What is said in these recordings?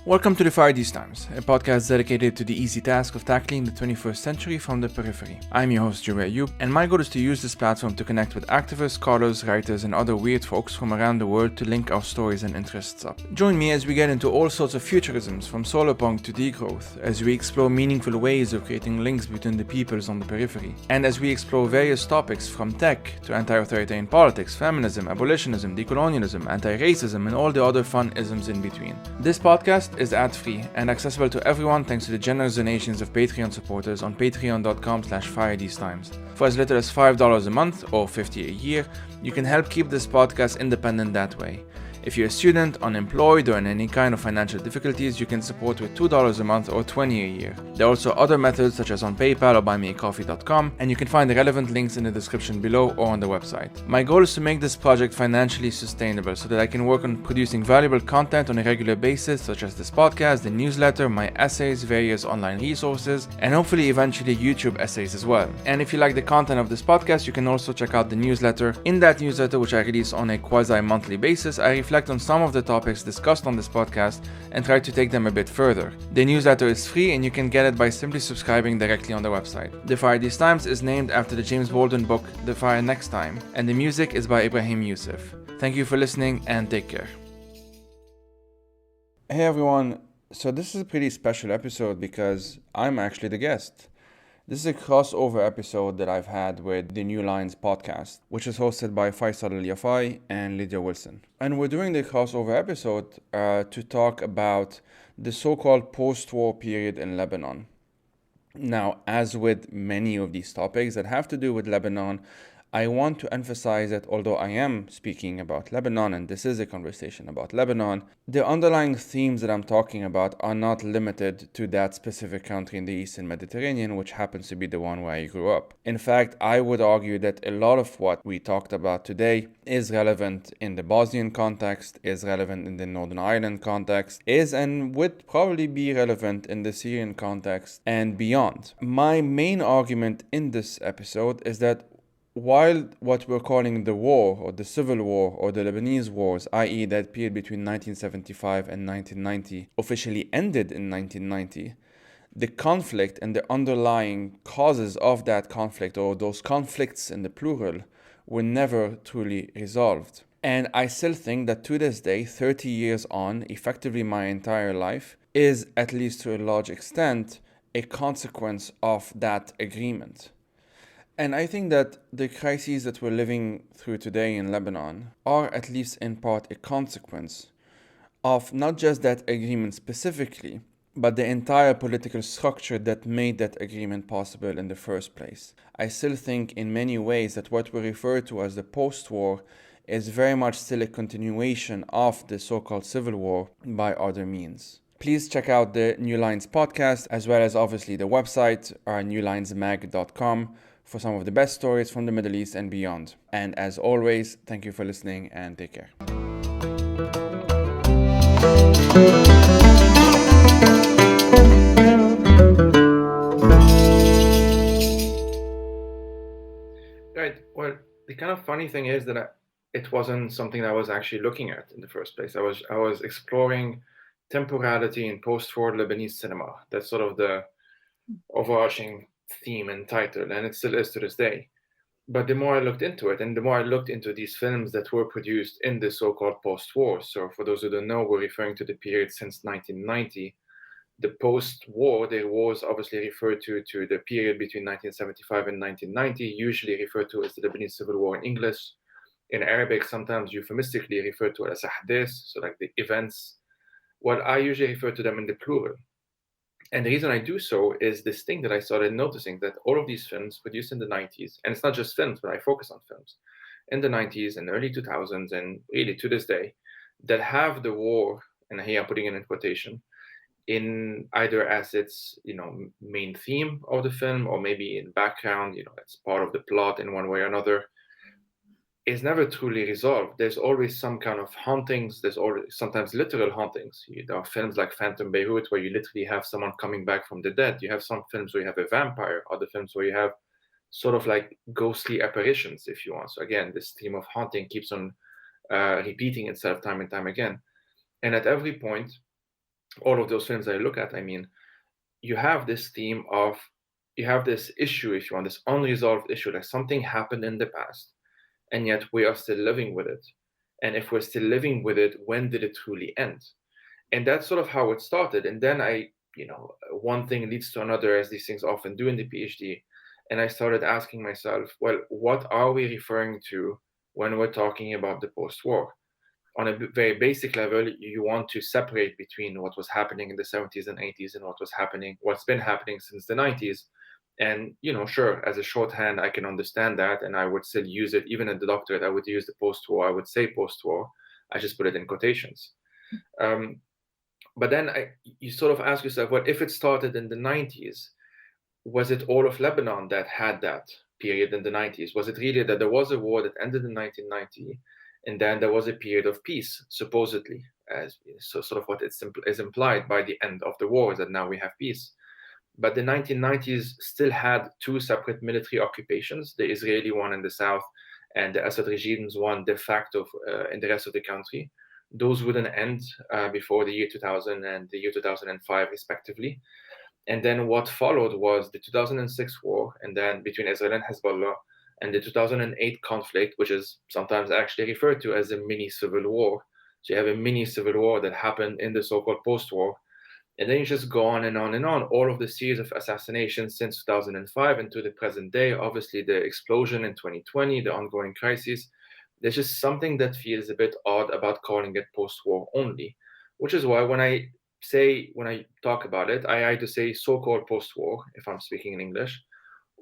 Welcome to the Fire These Times, a podcast dedicated to the easy task of tackling the 21st century from the periphery. I'm your host, Jure Ayub, and my goal is to use this platform to connect with activists, scholars, writers, and other weird folks from around the world to link our stories and interests up. Join me as we get into all sorts of futurisms, from solar punk to degrowth, as we explore meaningful ways of creating links between the peoples on the periphery, and as we explore various topics from tech to anti-authoritarian politics, feminism, abolitionism, decolonialism, anti-racism, and all the other fun isms in between. This podcast is ad-free and accessible to everyone thanks to the generous donations of Patreon supporters on patreon.com/firethesetimes. For as little as $5 a month or $50 a year, you can help keep this podcast independent that way. If you're a student, unemployed, or in any kind of financial difficulties, you can support with $2 a month or $20 a year. There are also other methods such as on PayPal or buymeacoffee.com, and you can find the relevant links in the description below or on the website. My goal is to make this project financially sustainable so that I can work on producing valuable content on a regular basis, such as this podcast, the newsletter, my essays, various online resources, and hopefully eventually YouTube essays as well. And if you like the content of this podcast, you can also check out the newsletter. In that newsletter, which I release on a quasi-monthly basis, I reflect on some of the topics discussed on this podcast and try to take them a bit further. The newsletter is free and you can get it by simply subscribing directly on the website. The Fire These Times is named after the James Baldwin book The Fire Next Time, and the music is by Ibrahim Yusuf. Thank you for listening and take care. Hey everyone, so this is a pretty special episode because I'm actually the guest. This is a crossover episode that I've had with the New Lines podcast, which is hosted by Faisal Yafai and Lydia Wilson. And we're doing the crossover episode to talk about the so-called post-war period in Lebanon. Now, as with many of these topics that have to do with Lebanon, I want to emphasize that although I am speaking about Lebanon and this is a conversation about Lebanon, the underlying themes that I'm talking about are not limited to that specific country in the Eastern Mediterranean, which happens to be the one where I grew up. In fact, I would argue that a lot of what we talked about today is relevant in the Bosnian context, is relevant in the Northern Ireland context, is and would probably be relevant in the Syrian context and beyond. My main argument in this episode is that while what we're calling the war or the civil war or the Lebanese wars, i.e. that period between 1975 and 1990, officially ended in 1990, the conflict and the underlying causes of that conflict, or those conflicts in the plural, were never truly resolved. And I still think that to this day, 30 years on, effectively my entire life, is, at least to a large extent, a consequence of that agreement. And I think that the crises that we're living through today in Lebanon are at least in part a consequence of not just that agreement specifically, but the entire political structure that made that agreement possible in the first place. I still think in many ways that what we refer to as the post-war is very much still a continuation of the so-called civil war by other means. Please check out the New Lines podcast, as well as obviously the website, newlinesmag.com, for some of the best stories from the Middle East and beyond. And as always, thank you for listening and take care. Right. Well, the kind of funny thing is that it wasn't something that I was actually looking at in the first place. I was exploring temporality in post-war Lebanese cinema. That's sort of the overarching theme and title, and it still is to this day. But the more I looked into it, and the more I looked into these films that were produced in the so-called post-war, so for those who don't know, we're referring to the period since 1990. The post-war, the wars obviously refer to the period between 1975 and 1990, usually referred to as the Lebanese Civil War in English. In Arabic, sometimes euphemistically referred to as ahdath, so like the events. Well, I usually refer to them in the plural. And the reason I do so is this thing that I started noticing, that all of these films produced in the 90s, and it's not just films, but I focus on films, in the 90s and early 2000s, and really to this day, that have the war, and here I'm putting it in quotation, in either as its, main theme of the film, or maybe in background, it's part of the plot in one way or another, is never truly resolved. There's always some kind of hauntings. There's always sometimes literal hauntings. There are films like Phantom Beirut where you literally have someone coming back from the dead. You have some films where you have a vampire, other films where you have sort of like ghostly apparitions, if you want. So again, this theme of haunting keeps on repeating itself time and time again. And at every point, all of those films I look at, I mean, you have this theme of, you have this issue, if you want, this unresolved issue that something happened in the past, and yet we are still living with it. And if we're still living with it, when did it truly end? And that's sort of how it started. And then one thing leads to another, as these things often do in the PhD. And I started asking myself, well, what are we referring to when we're talking about the post-war? On a very basic level, you want to separate between what was happening in the 70s and 80s and what's been happening since the 90s. And, sure, as a shorthand, I can understand that. And I would still use it, even in the doctorate, I would use the post-war. I would say post-war. I just put it in quotations. But then you sort of ask yourself, well, if it started in the 90s, was it all of Lebanon that had that period in the 90s? Was it really that there was a war that ended in 1990, and then there was a period of peace, supposedly, as so sort of what is implied by the end of the war, is that now we have peace. But the 1990s still had two separate military occupations, the Israeli one in the south and the Assad regime's one de facto in the rest of the country. Those wouldn't end before the year 2000 and the year 2005, respectively. And then what followed was the 2006 war, and then between Israel and Hezbollah, and the 2008 conflict, which is sometimes actually referred to as a mini civil war. So you have a mini civil war that happened in the so-called post-war. And then you just go on and on and on. All of the series of assassinations since 2005 and to the present day, obviously the explosion in 2020, the ongoing crisis. There's just something that feels a bit odd about calling it post-war only, which is why when I talk about it, I either say so-called post-war if I'm speaking in English,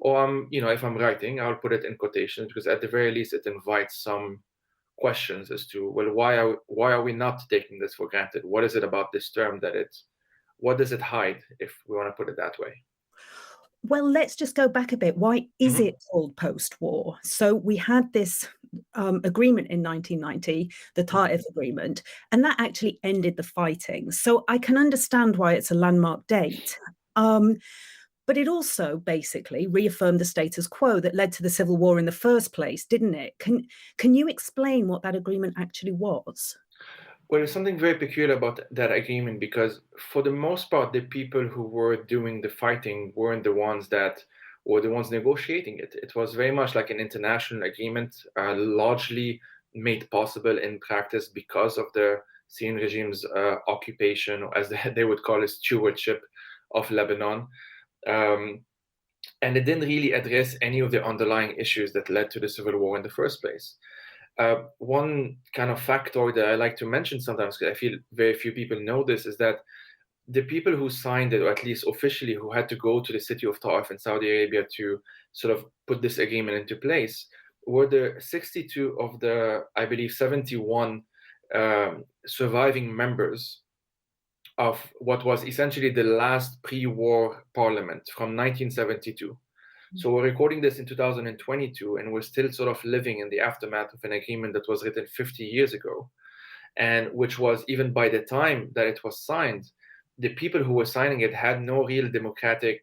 or if I'm writing, I'll put it in quotations, because at the very least it invites some questions as to, well, why are we not taking this for granted? What is it about this term what does it hide, if we want to put it that way? Well, let's just go back a bit. Why is Mm-hmm. it called post-war? So we had this agreement in 1990, the Ta'if Agreement, and that actually ended the fighting. So I can understand why it's a landmark date. But it also basically reaffirmed the status quo that led to the civil war in the first place, didn't it? Can you explain what that agreement actually was? Well, there's something very peculiar about that agreement, because for the most part, the people who were doing the fighting weren't the ones that were the ones negotiating it. It was very much like an international agreement, largely made possible in practice because of the Syrian regime's occupation, or as they would call it, stewardship of Lebanon. Um, and it didn't really address any of the underlying issues that led to the civil war in the first place. One kind of factor that I like to mention sometimes, because I feel very few people know this, is that the people who signed it, or at least officially who had to go to the city of Ta'if in Saudi Arabia to sort of put this agreement into place, were the 62 of the, I believe, 71 surviving members of what was essentially the last pre-war parliament from 1972. So we're recording this in 2022, and we're still sort of living in the aftermath of an agreement that was written 50 years ago, and which was, even by the time that it was signed, the people who were signing it had no real democratic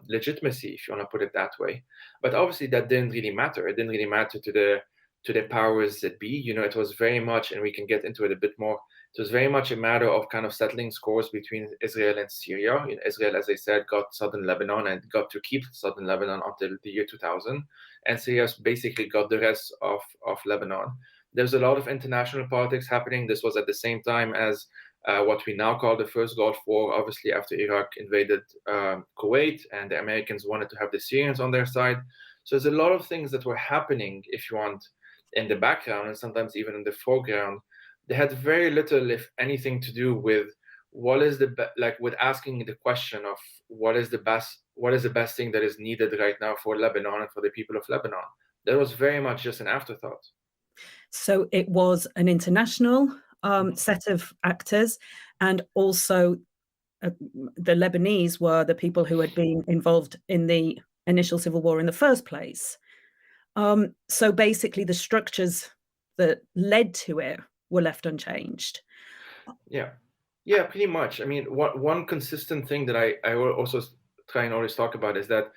legitimacy, if you want to put it that way. But obviously, that didn't really matter. It didn't really matter to the powers that be. It was very much, and we can get into it a bit more. It was very much a matter of kind of settling scores between Israel and Syria. Israel, as I said, got southern Lebanon and got to keep southern Lebanon until the year 2000. And Syria basically got the rest of Lebanon. There's a lot of international politics happening. This was at the same time as what we now call the First Gulf War, obviously after Iraq invaded Kuwait, and the Americans wanted to have the Syrians on their side. So there's a lot of things that were happening, if you want, in the background, and sometimes even in the foreground. They had very little, if anything, to do with what is with asking the question of what is the best thing that is needed right now for Lebanon and for the people of Lebanon. That was very much just an afterthought. So it was an international set of actors, and also the Lebanese were the people who had been involved in the initial civil war in the first place. So basically, the structures that led to it were left unchanged. Yeah, pretty much. I mean, one consistent thing that I will also try and always talk about is that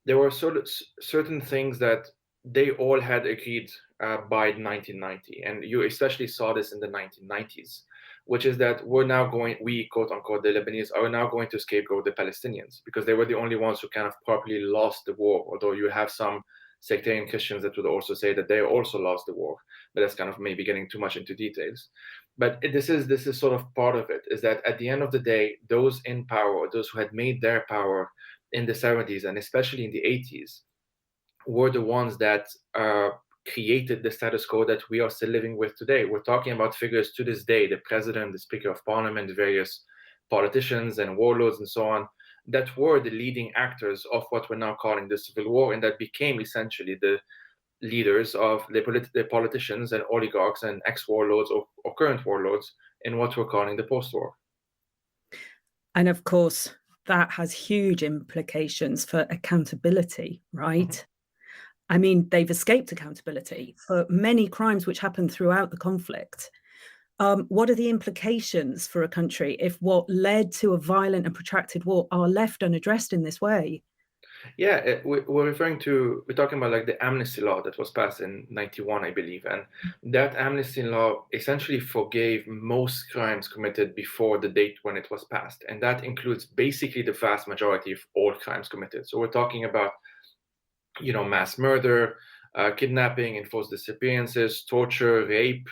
there were certain things that they all had agreed by 1990, and you especially saw this in the 1990s, which is that we, quote unquote, the Lebanese, are now going to scapegoat the Palestinians because they were the only ones who kind of properly lost the war, although you have some sectarian Christians that would also say that they also lost the war, but that's kind of maybe getting too much into details. But this is sort of part of it, is that at the end of the day, those in power, those who had made their power in the 70s and especially in the 80s, were the ones that created the status quo that we are still living with today. We're talking about figures to this day, the president, the speaker of parliament, various politicians and warlords and so on, that were the leading actors of what we're now calling the civil war, and that became essentially the leaders of the politicians and oligarchs and ex-warlords or current warlords in what we're calling the post-war. And of course, that has huge implications for accountability, right? Mm-hmm. I mean, they've escaped accountability for many crimes which happened throughout the conflict. What are the implications for a country if what led to a violent and protracted war are left unaddressed in this way? Yeah, we're talking about like the amnesty law that was passed in 91, I believe. And that amnesty law essentially forgave most crimes committed before the date when it was passed. And that includes basically the vast majority of all crimes committed. So we're talking about, mass murder, kidnapping, enforced disappearances, torture, rape,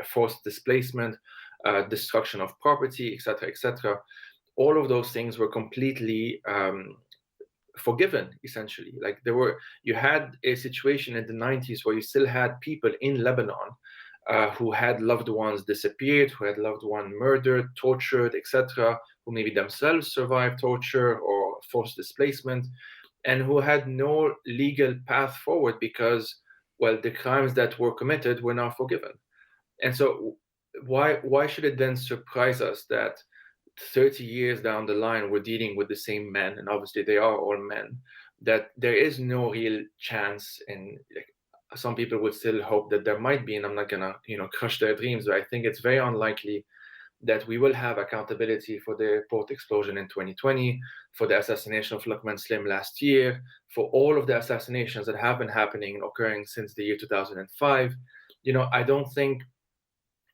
forced displacement, destruction of property, etc., etc. All of those things were completely forgiven, essentially. Like you had a situation in the 90s where you still had people in Lebanon who had loved ones disappeared, who had loved ones murdered, tortured, etc., who maybe themselves survived torture or forced displacement, and who had no legal path forward because, well, the crimes that were committed were not forgiven. And so why should it then surprise us that 30 years down the line we're dealing with the same men, and obviously they are all men, that there is no real chance? And some people would still hope that there might be, and I'm not gonna crush their dreams, but I think it's very unlikely that we will have accountability for the port explosion in 2020, for the assassination of Luqman Slim last year, for all of the assassinations that have been happening and occurring since the year 2005. I don't think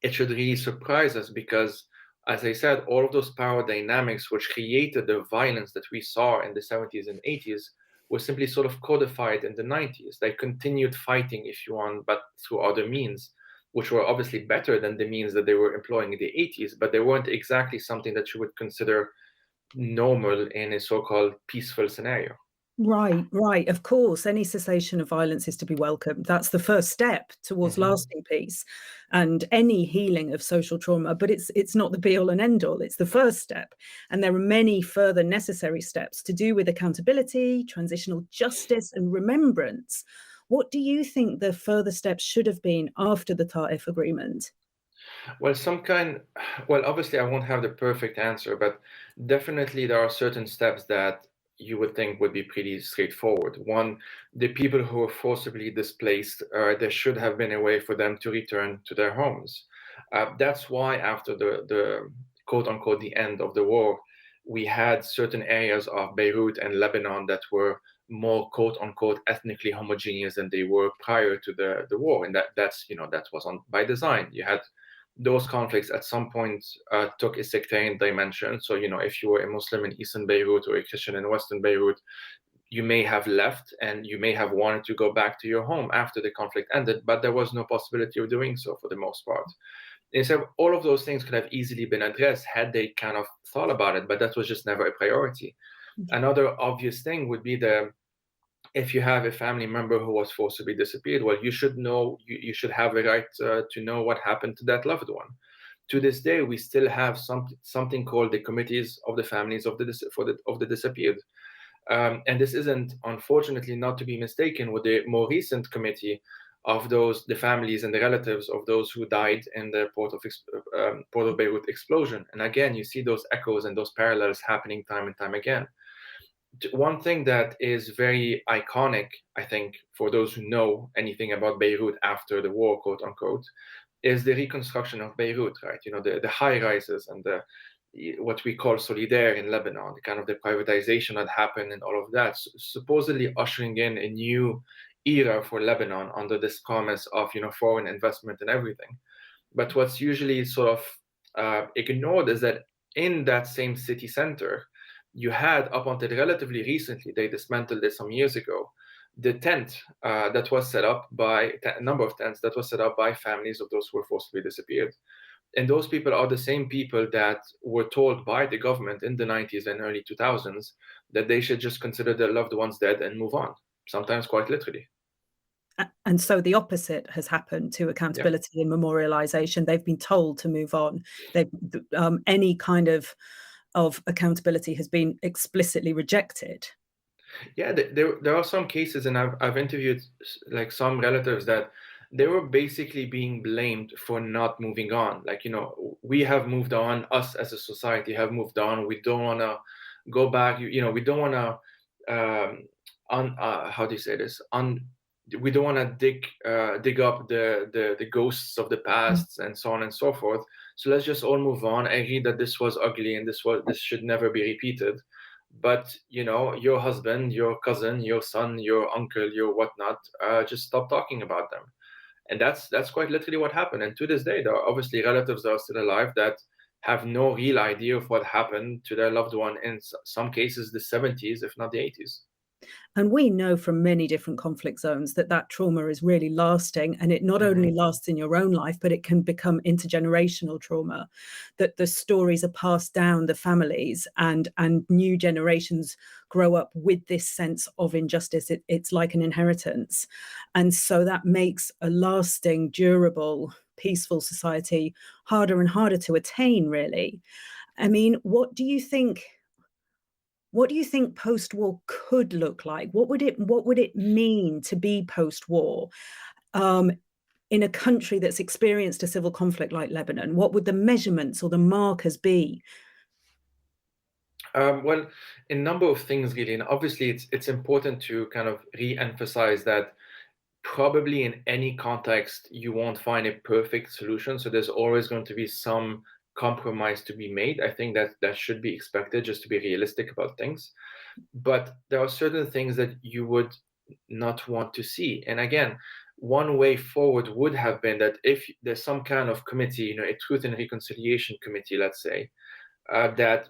it should really surprise us because, as I said, all of those power dynamics which created the violence that we saw in the 70s and 80s were simply sort of codified in the 90s. They continued fighting, if you want, but through other means, which were obviously better than the means that they were employing in the 80s, but they weren't exactly something that you would consider normal in a so-called peaceful scenario. Right. Of course, any cessation of violence is to be welcomed. That's the first step towards lasting peace and any healing of social trauma. But it's not the be-all and end-all. It's the first step. And there are many further necessary steps to do with accountability, transitional justice, and remembrance. What do you think the further steps should have been after the Ta'if Agreement? Well, obviously I won't have the perfect answer, but definitely there are certain steps that you would think would be pretty straightforward. One, the people who were forcibly displaced, there should have been a way for them to return to their homes. That's why after the quote unquote the end of the war, we had certain areas of Beirut and Lebanon that were more quote unquote ethnically homogeneous than they were prior to the war. And that was by design. You had those conflicts at some point took a sectarian dimension. So, if you were a Muslim in Eastern Beirut or a Christian in Western Beirut, you may have left and you may have wanted to go back to your home after the conflict ended, but there was no possibility of doing so for the most part. And so all of those things could have easily been addressed had they kind of thought about it, but that was just never a priority. Another obvious thing would be if you have a family member who was forcibly disappeared, well, you should know, you should have a right to know what happened to that loved one. To this day, we still have something called the committees of the families of the disappeared. And this isn't, unfortunately, not to be mistaken with the more recent committee of the families and the relatives of those who died in the Port of Beirut explosion. And again, you see those echoes and those parallels happening time and time again. One thing that is very iconic, I think, for those who know anything about Beirut after the war, quote unquote, is the reconstruction of Beirut, right? The high rises and what we call solidaire in Lebanon, the kind of the privatization that happened and all of that, supposedly ushering in a new era for Lebanon under this promise of foreign investment and everything. But what's usually sort of ignored is that in that same city center, you had, up until relatively recently, they dismantled it some years ago, the tent that was set up by a number of tents that was set up by families of those who were forcibly disappeared. And those people are the same people that were told by the government in the 90s and early 2000s that they should just consider their loved ones dead and move on, sometimes quite literally. And so the opposite has happened to accountability and memorialization. They've been told to move on. Any kind of accountability has been explicitly rejected. Yeah, there are some cases, and I've interviewed like some relatives that they were basically being blamed for not moving on. Like, we have moved on, us as a society have moved on. We don't want to go back. We don't want to how do you say this? We don't want to dig up the ghosts of the past and so on and so forth. So let's just all move on. I agree that this was ugly and this should never be repeated. But your husband, your cousin, your son, your uncle, your whatnot, just stop talking about them. And that's quite literally what happened. And to this day, there are obviously relatives that are still alive that have no real idea of what happened to their loved one in some cases the 70s, if not the 80s. And we know from many different conflict zones that trauma is really lasting, and it not only lasts in your own life, but it can become intergenerational trauma, that the stories are passed down the families, and new generations grow up with this sense of injustice. It's like an inheritance. And so that makes a lasting, durable, peaceful society harder and harder to attain, really. I mean, what do you think post-war could look like? What would it mean to be post-war in a country that's experienced a civil conflict like Lebanon? What would the measurements or the markers be? Well, a number of things, really. And obviously, it's important to kind of re-emphasize that probably in any context, you won't find a perfect solution. So there's always going to be some compromise to be made. I think that should be expected, just to be realistic about things. But there are certain things that you would not want to see. And again, one way forward would have been that if there's some kind of committee, a Truth and Reconciliation Committee, let's say, that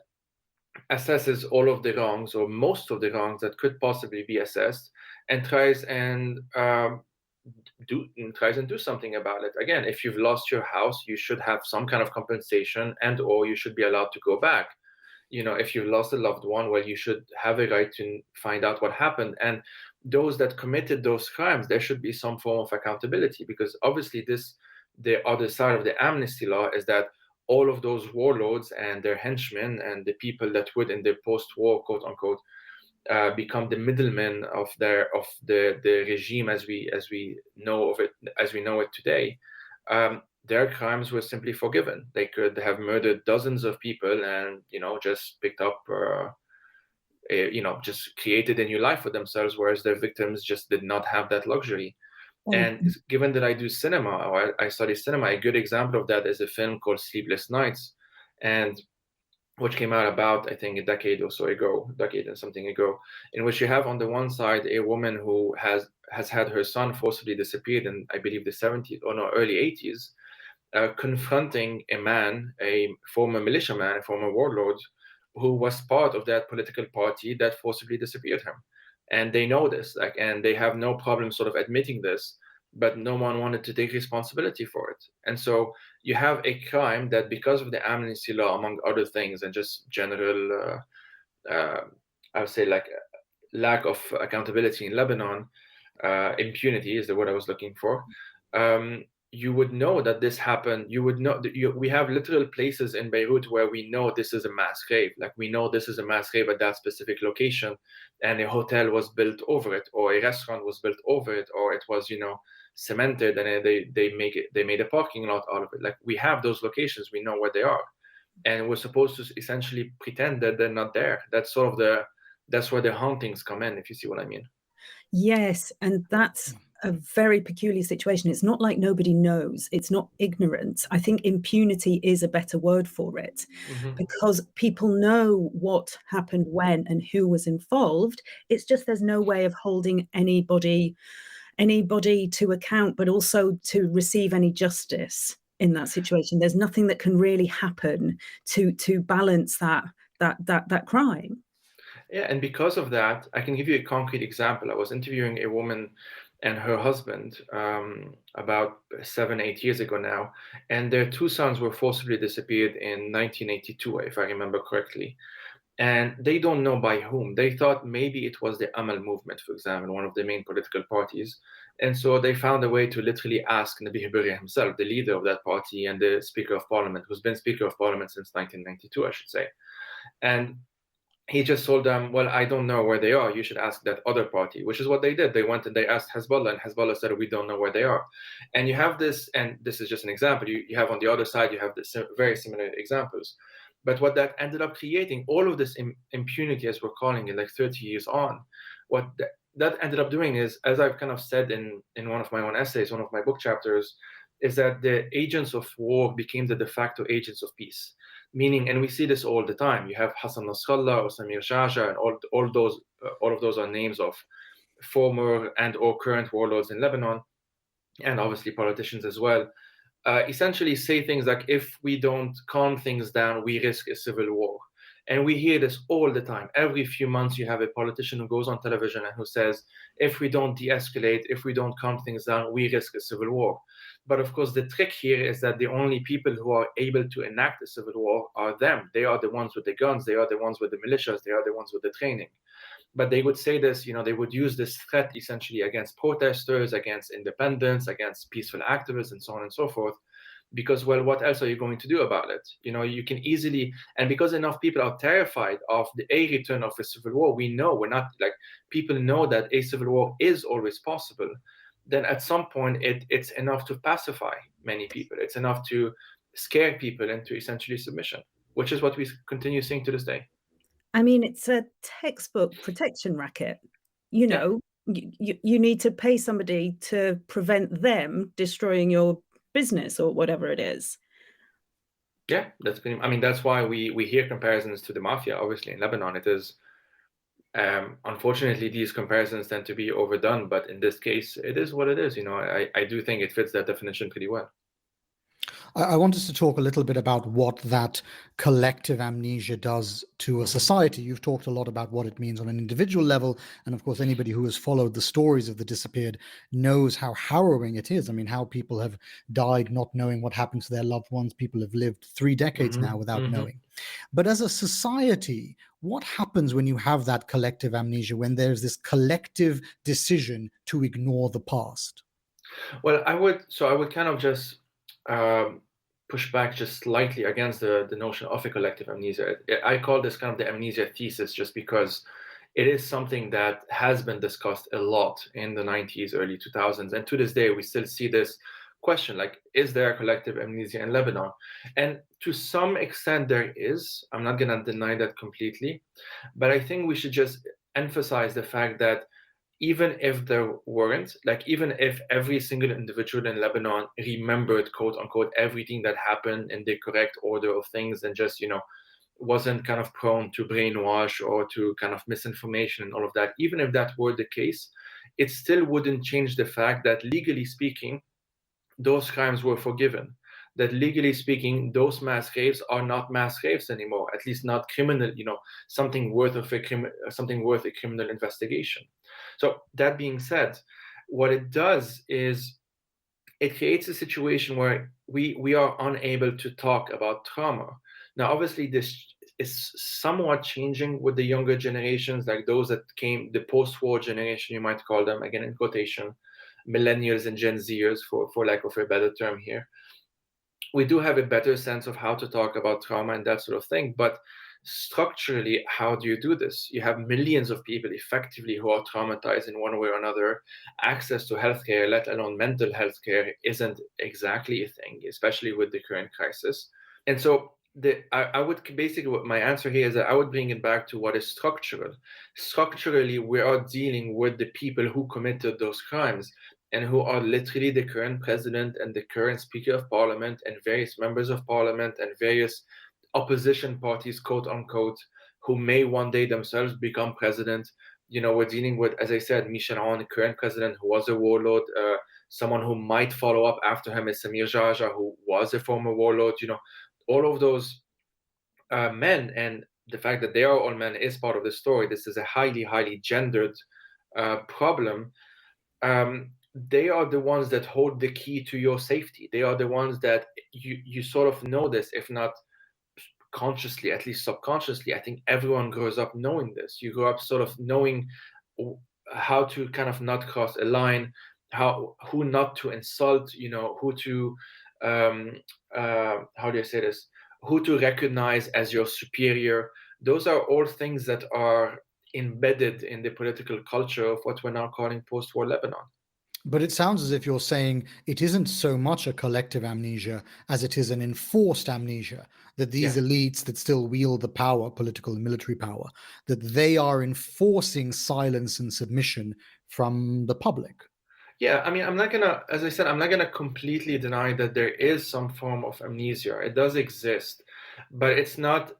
assesses all of the wrongs or most of the wrongs that could possibly be assessed and tries and do something about it. Again, if you've lost your house, you should have some kind of compensation, and or you should be allowed to go back. If you've lost a loved one, well, you should have a right to find out what happened. And those that committed those crimes, there should be some form of accountability, because obviously the other side of the amnesty law is that all of those warlords and their henchmen and the people that would in the post-war, quote unquote, become the middlemen of the regime as we know it today, their crimes were simply forgiven. They could have murdered dozens of people and just picked up just created a new life for themselves, whereas their victims just did not have that luxury. And given that I do cinema, or I study cinema, a good example of that is a film called Sleepless Nights, and which came out about, I think, a decade and something ago, in which you have on the one side a woman who has had her son forcibly disappeared in, I believe, the 70s or no, early 80s, confronting a man, a former militiaman, a former warlord, who was part of that political party that forcibly disappeared him. And they know this, and they have no problem sort of admitting this, but no one wanted to take responsibility for it. And so you have a crime that, because of the amnesty law, among other things, and just general, I would say, like, lack of accountability in Lebanon, impunity is the word I was looking for. You would know that this happened. You would know that we have literal places in Beirut where we know this is a mass grave. Like, we know this is a mass grave at that specific location, and a hotel was built over it, or a restaurant was built over it, or it was, cemented, and they made a parking lot out of it. Like, we have those locations, we know where they are, and we're supposed to essentially pretend that they're not there. That's where the hauntings come in, if you see what I mean. Yes, and that's a very peculiar situation. It's not like nobody knows. It's not ignorance. I think impunity is a better word for it, because people know what happened when and who was involved. It's just there's no way of holding anybody to account, but also to receive any justice. in that situation. There's nothing that can really happen to balance that crime. Yeah, and because of that, I can give you a concrete example. I was interviewing a woman and her husband about 7, 8 years ago now, and their two sons were forcibly disappeared in 1982, if I remember correctly. And they don't know by whom. They thought maybe it was the Amal movement, for example, one of the main political parties. And so they found a way to literally ask Nabi Berri himself, the leader of that party and the Speaker of Parliament, who's been Speaker of Parliament since 1992, I should say. And he just told them, well, I don't know where they are. You should ask that other party, which is what they did. They went and they asked Hezbollah, and Hezbollah said, we don't know where they are. And you have this, and this is just an example. You have on the other side, you have this very similar examples. But what that ended up creating, all of this impunity, as we're calling it, like 30 years on, what that ended up doing is, as I've kind of said in one of my own essays, one of my book chapters, is that the agents of war became the de facto agents of peace. Meaning, and we see this all the time. You have Hassan Nasrallah or Samir Jaja, and all of those are names of former and or current warlords in Lebanon, and obviously politicians as well. Essentially say things like, if we don't calm things down, we risk a civil war. And we hear this all the time. Every few months, you have a politician who goes on television and who says, if we don't de-escalate, if we don't calm things down, we risk a civil war. But of course, the trick here is that the only people who are able to enact a civil war are them. They are the ones with the guns. They are the ones with the militias. They are the ones with the training. But they would say this, they would use this threat essentially against protesters, against independents, against peaceful activists, and so on and so forth. Because, well, what else are you going to do about it? You can easily, and because enough people are terrified of a return of a civil war, people know that a civil war is always possible. Then at some point, it's enough to pacify many people. It's enough to scare people into essentially submission, which is what we continue seeing to this day. I mean, it's a textbook protection racket. You need to pay somebody to prevent them destroying your business or whatever it is. Yeah, that's why we hear comparisons to the mafia. Obviously, in Lebanon, it is. Unfortunately, these comparisons tend to be overdone, but in this case, it is what it is. I do think it fits that definition pretty well. I want us to talk a little bit about what that collective amnesia does to a society. You've talked a lot about what it means on an individual level. And of course, anybody who has followed the stories of the disappeared knows how harrowing it is. I mean, how people have died not knowing what happened to their loved ones. People have lived 3 decades now without knowing. But as a society, what happens when you have that collective amnesia, when there's this collective decision to ignore the past? Well, I would kind of just push back just slightly against the notion of a collective amnesia. I call this kind of the amnesia thesis, just because it is something that has been discussed a lot in the 90s, early 2000s. And to this day, we still see this question, like, is there a collective amnesia in Lebanon? And to some extent there is. I'm not going to deny that completely. But I think we should just emphasize the fact that even if there weren't, even if every single individual in Lebanon remembered, quote unquote, everything that happened in the correct order of things, and just, wasn't kind of prone to brainwash or to kind of misinformation and all of that, even if that were the case, it still wouldn't change the fact that, legally speaking, those crimes were forgiven. That, legally speaking, those mass graves are not mass graves anymore, at least not criminal, something worth a criminal investigation. So that being said, what it does is it creates a situation where we are unable to talk about trauma. Now, obviously, this is somewhat changing with the younger generations, like those that came, the post-war generation, you might call them, again in quotation, millennials and Gen Zers, for lack of a better term here. We do have a better sense of how to talk about trauma and that sort of thing. But structurally, how do you do this? You have millions of people effectively who are traumatized in one way or another. Access to healthcare, let alone mental health care, isn't exactly a thing, especially with the current crisis. And so I would basically, what my answer here is that I would bring it back to what is structural. Structurally, we are dealing with the people who committed those crimes, and who are literally the current president and the current Speaker of Parliament and various members of Parliament and various opposition parties, quote unquote, who may one day themselves become president. we're dealing with, as I said, Michel Aoun, the current president, who was a warlord. Someone who might follow up after him is Samir Jaja, who was a former warlord. All of those men, and the fact that they are all men is part of the story. This is a highly, highly gendered problem. They are the ones that hold the key to your safety. They are the ones that you sort of know this, if not consciously, at least subconsciously. I think everyone grows up knowing this. You grow up sort of knowing how to kind of not cross a line, who not to insult, who to how do I say this? Who to recognize as your superior. Those are all things that are embedded in the political culture of what we're now calling post-war Lebanon. But it sounds as if you're saying it isn't so much a collective amnesia as it is an enforced amnesia, that these elites that still wield the power, political and military power, that they are enforcing silence and submission from the public. Yeah, I mean, as I said, I'm not gonna completely deny that there is some form of amnesia. It does exist, but it's not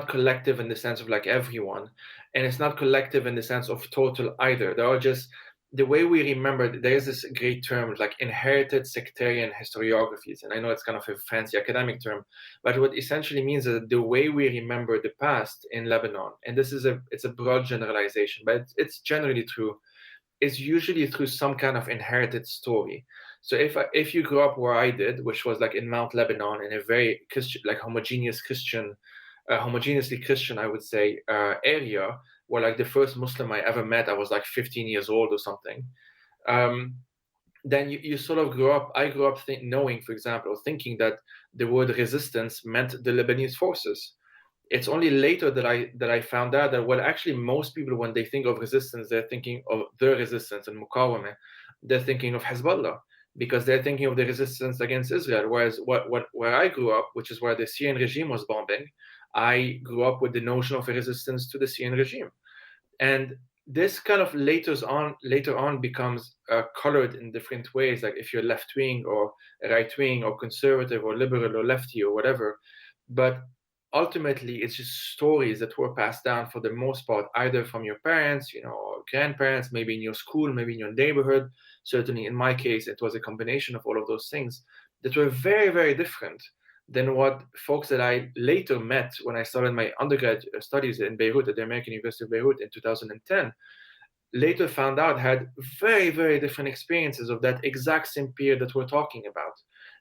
collective in the sense of like everyone, and it's not collective in the sense of total either. There are just the way we remember. There is this great term like inherited sectarian historiographies, and I know it's kind of a fancy academic term, but what essentially means is that the way we remember the past in Lebanon, and it's a broad generalization, but it's generally true, is usually through some kind of inherited story. So if you grew up where I did, which was like in Mount Lebanon, in a very Christian, like homogeneously Christian, I would say, area, where like the first Muslim I ever met, I was like 15 years old or something. Then you sort of grew up. I grew up knowing, for example, thinking that the word resistance meant the Lebanese forces. It's only later that I found out that, well, actually, most people, when they think of resistance, they're thinking of the resistance and Muqawamah. They're thinking of Hezbollah, because they're thinking of the resistance against Israel. Whereas where I grew up, which is where the Syrian regime was bombing, I grew up with the notion of a resistance to the Syrian regime. And this kind of later on becomes colored in different ways, like if you're left wing or right wing or conservative or liberal or lefty or whatever. But ultimately, it's just stories that were passed down for the most part, either from your parents, or grandparents, maybe in your school, maybe in your neighborhood. Certainly in my case, it was a combination of all of those things that were very, very different than what folks that I later met when I started my undergrad studies in Beirut at the American University of Beirut in 2010, later found out had very, very different experiences of that exact same period that we're talking about.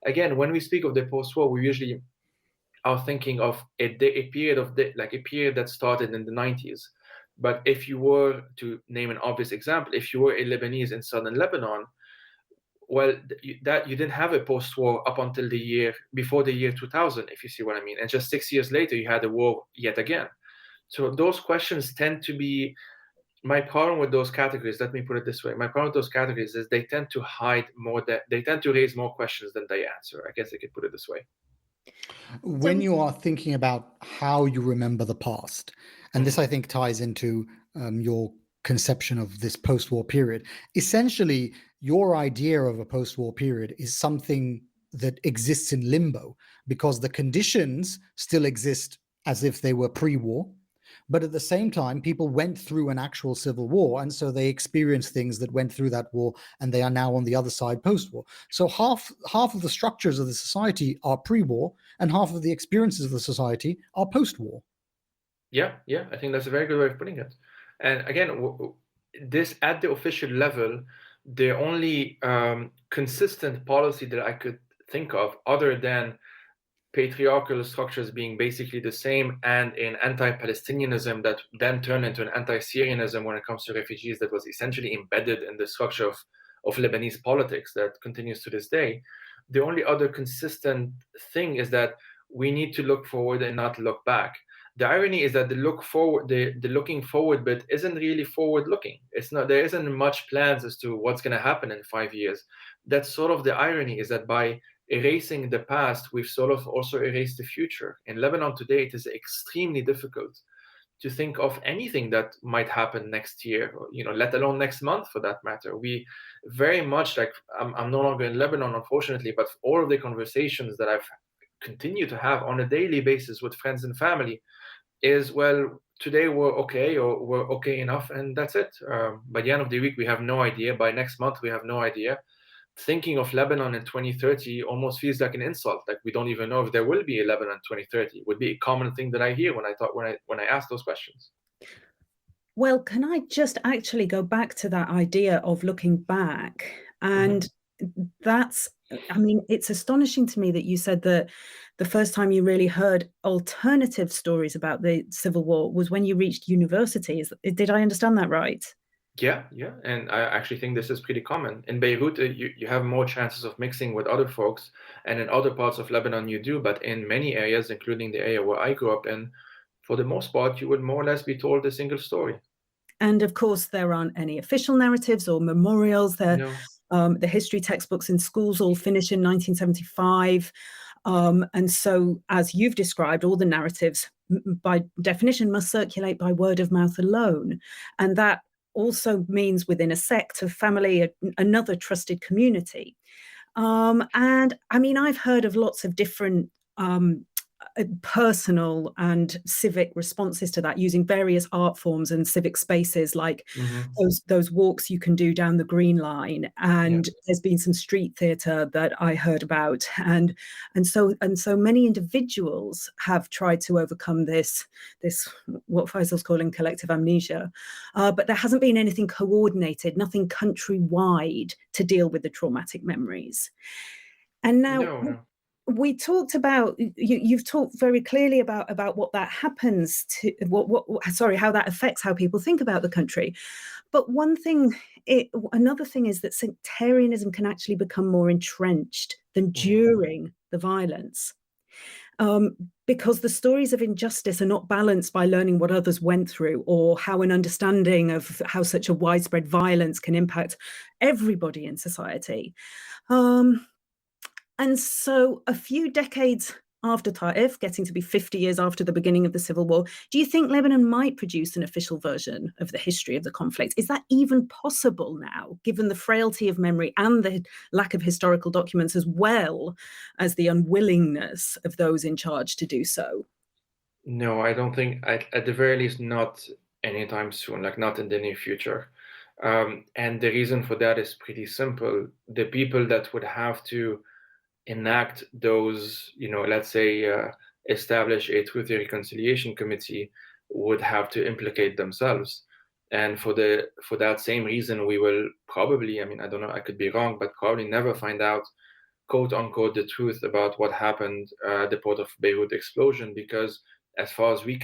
Again, when we speak of the post-war, we usually are thinking of a period that started in the 90s. But if you were to name an obvious example, if you were a Lebanese in southern Lebanon, well, you didn't have a post-war up until before the year 2000, if you see what I mean. And just 6 years later, you had a war yet again. So those questions tend to be, my problem with those categories, let me put it this way. My problem with those categories is they tend to hide more, they tend to raise more questions than they answer. I guess I could put it this way. When you are thinking about how you remember the past, and this I think ties into your conception of this post-war period, essentially your idea of a post-war period is something that exists in limbo because the conditions still exist as if they were pre-war, but at the same time people went through an actual civil war, and so they experienced things that went through that war, and they are now on the other side post-war. So half of the structures of the society are pre-war and half of the experiences of the society are post-war. Yeah, I think that's a very good way of putting it. And again, this at the official level, the only consistent policy that I could think of, other than patriarchal structures being basically the same, and in anti-Palestinianism that then turned into an anti-Syrianism when it comes to refugees, that was essentially embedded in the structure of Lebanese politics that continues to this day. The only other consistent thing is that we need to look forward and not look back. The irony is that the looking forward bit isn't really forward looking. There isn't much plans as to what's going to happen in 5 years. That's sort of the irony, is that by erasing the past, we've sort of also erased the future. In Lebanon today, it is extremely difficult to think of anything that might happen next year, or, let alone next month for that matter. We very much, like, I'm no longer in Lebanon, unfortunately, but all of the conversations that I've continued to have on a daily basis with friends and family is, well, today we're okay, or we're okay enough, and that's it. By the end of the week, we have no idea. By next month, we have no idea. Thinking of Lebanon in 2030 almost feels like an insult. Like we don't even know if there will be a Lebanon in 2030. Would be a common thing that I hear when I ask those questions. Well, can I just actually go back to that idea of looking back? And that's, I mean, it's astonishing to me that you said that the first time you really heard alternative stories about the Civil War was when you reached university. Did I understand that right? Yeah, and I actually think this is pretty common. In Beirut, you have more chances of mixing with other folks, and in other parts of Lebanon you do, but in many areas, including the area where I grew up in, for the most part, you would more or less be told a single story. And of course, there aren't any official narratives or memorials. No. The history textbooks in schools all finish in 1975. And so, as you've described, all the narratives, by definition, must circulate by word of mouth alone. And that also means within a sect, a family, another trusted community. And I mean, I've heard of lots of different personal and civic responses to that, using various art forms and civic spaces, like those walks you can do down the Green Line. And there's been some street theatre that I heard about, and so many individuals have tried to overcome this what Faisal's calling collective amnesia, but there hasn't been anything coordinated, nothing countrywide to deal with the traumatic memories. And now. No. We talked about, you've talked very clearly about what that happens to, how that affects how people think about the country. But another thing is that sectarianism can actually become more entrenched than during the violence. Because the stories of injustice are not balanced by learning what others went through, or how an understanding of how such a widespread violence can impact everybody in society. And so a few decades after Ta'if, getting to be 50 years after the beginning of the Civil War, do you think Lebanon might produce an official version of the history of the conflict? Is that even possible now, given the frailty of memory and the lack of historical documents, as well as the unwillingness of those in charge to do so? No, I don't think, at the very least, not anytime soon, like not in the near future. And the reason for that is pretty simple. The people that would have to enact those, let's say, establish a Truth and Reconciliation Committee would have to implicate themselves. And for that same reason, we will probably, I mean, I don't know, I could be wrong, but probably never find out, quote unquote, the truth about what happened at the Port of Beirut explosion, because as far as we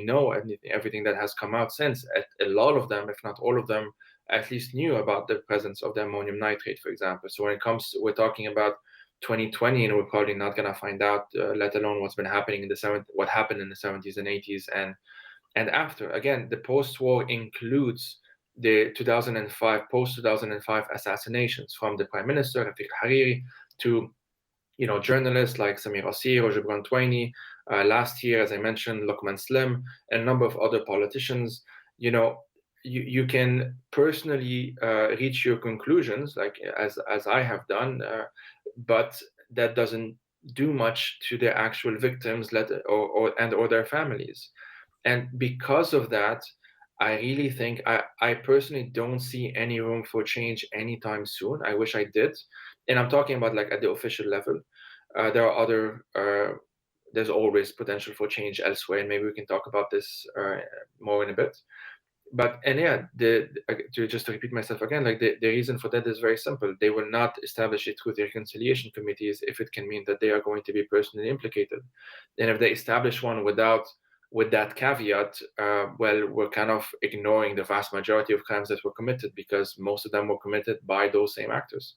know, everything that has come out since, a lot of them, if not all of them, at least knew about the presence of the ammonium nitrate, for example. So when it comes to, we're talking about 2020, and we're probably not going to find out, let alone what's been happening what happened in the 70s and 80s and after. Again, the post-war includes the post-2005 assassinations, from the Prime Minister Rafiq Hariri to journalists like Samir Asir or Gibran Twaini. Last year, as I mentioned, Luqman Slim, and a number of other politicians. You can personally reach your conclusions, like as I have done, but that doesn't do much to the actual victims, or their families. And because of that, I really think I personally don't see any room for change anytime soon. I wish I did, and I'm talking about like at the official level. There's always potential for change elsewhere, and maybe we can talk about this more in a bit. But just to repeat myself again, like the reason for that is very simple. They will not establish a Truth and Reconciliation Committees if it can mean that they are going to be personally implicated. And if they establish one with that caveat, well, we're kind of ignoring the vast majority of crimes that were committed, because most of them were committed by those same actors.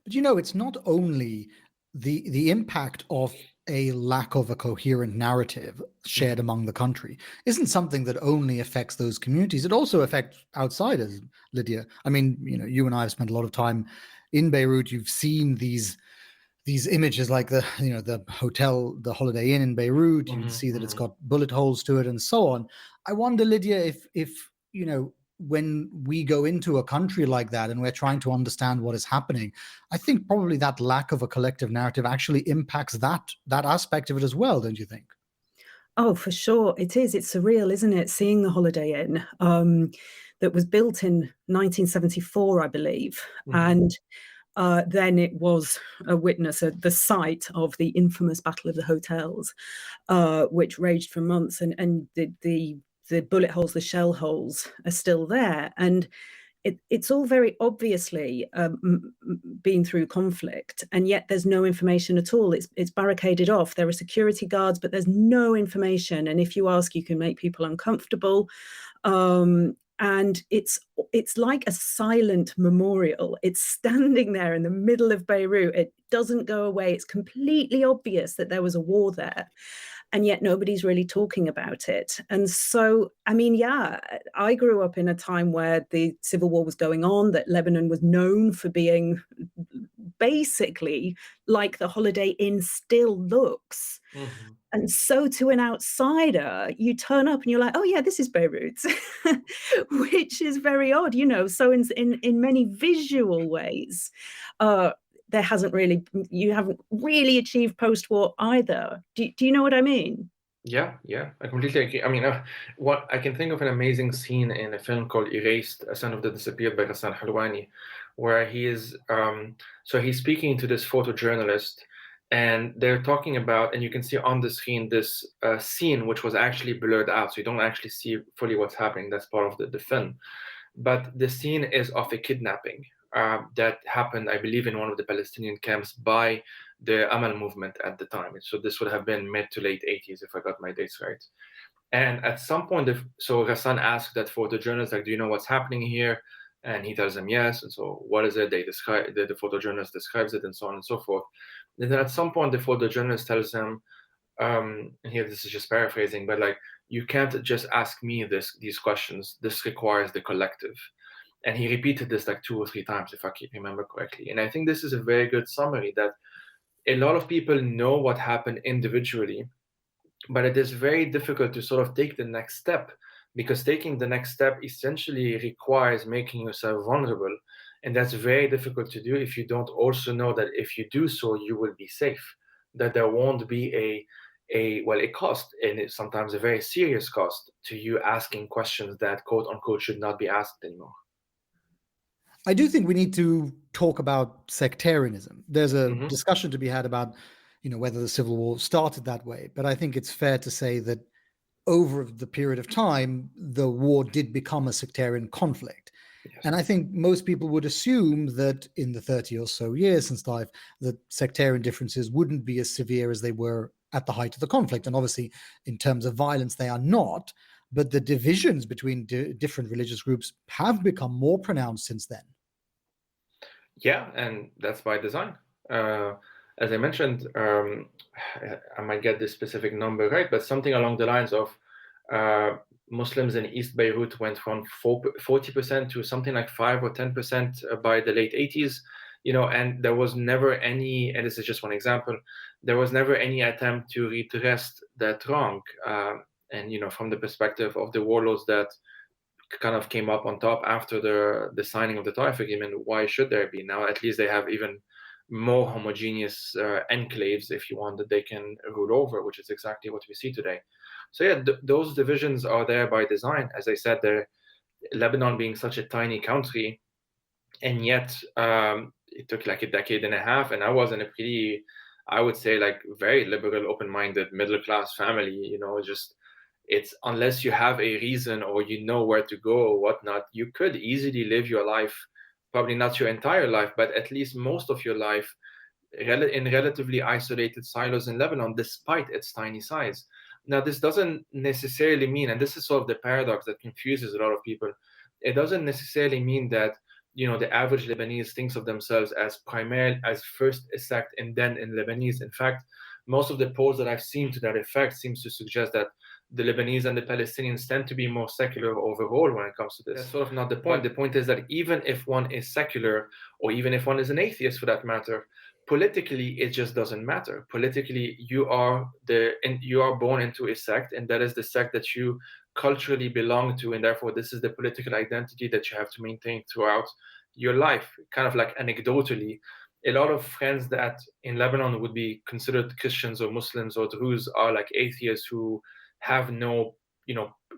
But it's not only the impact of a lack of a coherent narrative shared among the country isn't something that only affects those communities. It also affects outsiders, Lydia. I mean, you and I have spent a lot of time in Beirut. You've seen these images, like the hotel, the Holiday Inn in Beirut. You can see that it's got bullet holes to it and so on. I wonder, Lydia, if when we go into a country like that and we're trying to understand what is happening, I think probably that lack of a collective narrative actually impacts that aspect of it as well, don't you think? Oh, for sure. It is. It's surreal, isn't it? Seeing the Holiday Inn that was built in 1974, I believe. And then it was a witness at the site of the infamous Battle of the Hotels, which raged for months. And the bullet holes, the shell holes are still there. And it's all very obviously been through conflict, and yet there's no information at all. It's barricaded off. There are security guards, but there's no information. And if you ask, you can make people uncomfortable. And it's like a silent memorial. It's standing there in the middle of Beirut. It doesn't go away. It's completely obvious that there was a war there. And yet nobody's really talking about it. And so, I mean, yeah, I grew up in a time where the civil war was going on, that Lebanon was known for being basically like the Holiday Inn still looks. And so to an outsider, you turn up and you're like, oh yeah, this is Beirut, which is very odd, you know. So in many visual ways, you haven't really achieved post-war either. Do you know what I mean? Yeah, I completely agree. I mean, what I can think of an amazing scene in a film called Erased, A Son of the Disappeared by Ghassan Halwani, where he's speaking to this photojournalist, and they're talking about, and you can see on the screen this scene which was actually blurred out, so you don't actually see fully what's happening. That's part of the film. But the scene is of a kidnapping that happened, I believe, in one of the Palestinian camps by the Amal movement at the time. So this would have been mid to late 80s, if I got my dates right. And at some point, so Ghassan asked that photojournalist, like, do you know what's happening here? And he tells them yes. And so what is it? They describe, the photojournalist describes it, and so on and so forth. And then at some point, the photojournalist tells him, and here this is just paraphrasing, but like, you can't just ask me these questions. This requires the collective. And he repeated this like 2 or 3 times, if I remember correctly. And I think this is a very good summary, that a lot of people know what happened individually, but it is very difficult to sort of take the next step, because taking the next step essentially requires making yourself vulnerable. And that's very difficult to do if you don't also know that if you do so, you will be safe, that there won't be a cost, and it's sometimes a very serious cost, to you asking questions that quote unquote should not be asked anymore. I do think we need to talk about sectarianism. There's a discussion to be had about, whether the Civil War started that way. But I think it's fair to say that over the period of time, the war did become a sectarian conflict. Yes. And I think most people would assume that in the 30 or so years since life, that sectarian differences wouldn't be as severe as they were at the height of the conflict. And obviously, in terms of violence, they are not. But the divisions between different religious groups have become more pronounced since then. Yeah, and that's by design. As I mentioned, I might get this specific number right, but something along the lines of Muslims in East Beirut went from 40% to something like 5 or 10% by the late 80s. And there was never any, and this is just one example, there was never any attempt to redress that wrong. And from the perspective of the warlords that kind of came up on top after the signing of the Taif Agreement, why should there be? Now at least they have even more homogeneous enclaves, if you want, that they can rule over, which is exactly what we see today. So yeah, those divisions are there by design. As I said, Lebanon being such a tiny country, and yet it took like a decade and a half, and I was in a pretty, I would say, like very liberal, open-minded, middle-class family. It's unless you have a reason or you know where to go or whatnot, you could easily live your life, probably not your entire life, but at least most of your life in relatively isolated silos in Lebanon, despite its tiny size. Now, this doesn't necessarily mean, and this is sort of the paradox that confuses a lot of people, it doesn't necessarily mean that the average Lebanese thinks of themselves as first a sect and then in Lebanese. In fact, most of the polls that I've seen to that effect seems to suggest that the Lebanese and the Palestinians tend to be more secular overall when it comes to this. That's sort of not the point. The point is that even if one is secular, or even if one is an atheist for that matter, politically, it just doesn't matter. Politically, you are born into a sect, and that is the sect that you culturally belong to, and therefore this is the political identity that you have to maintain throughout your life. Kind of like anecdotally, a lot of friends that in Lebanon would be considered Christians or Muslims or Druze are like atheists who have no,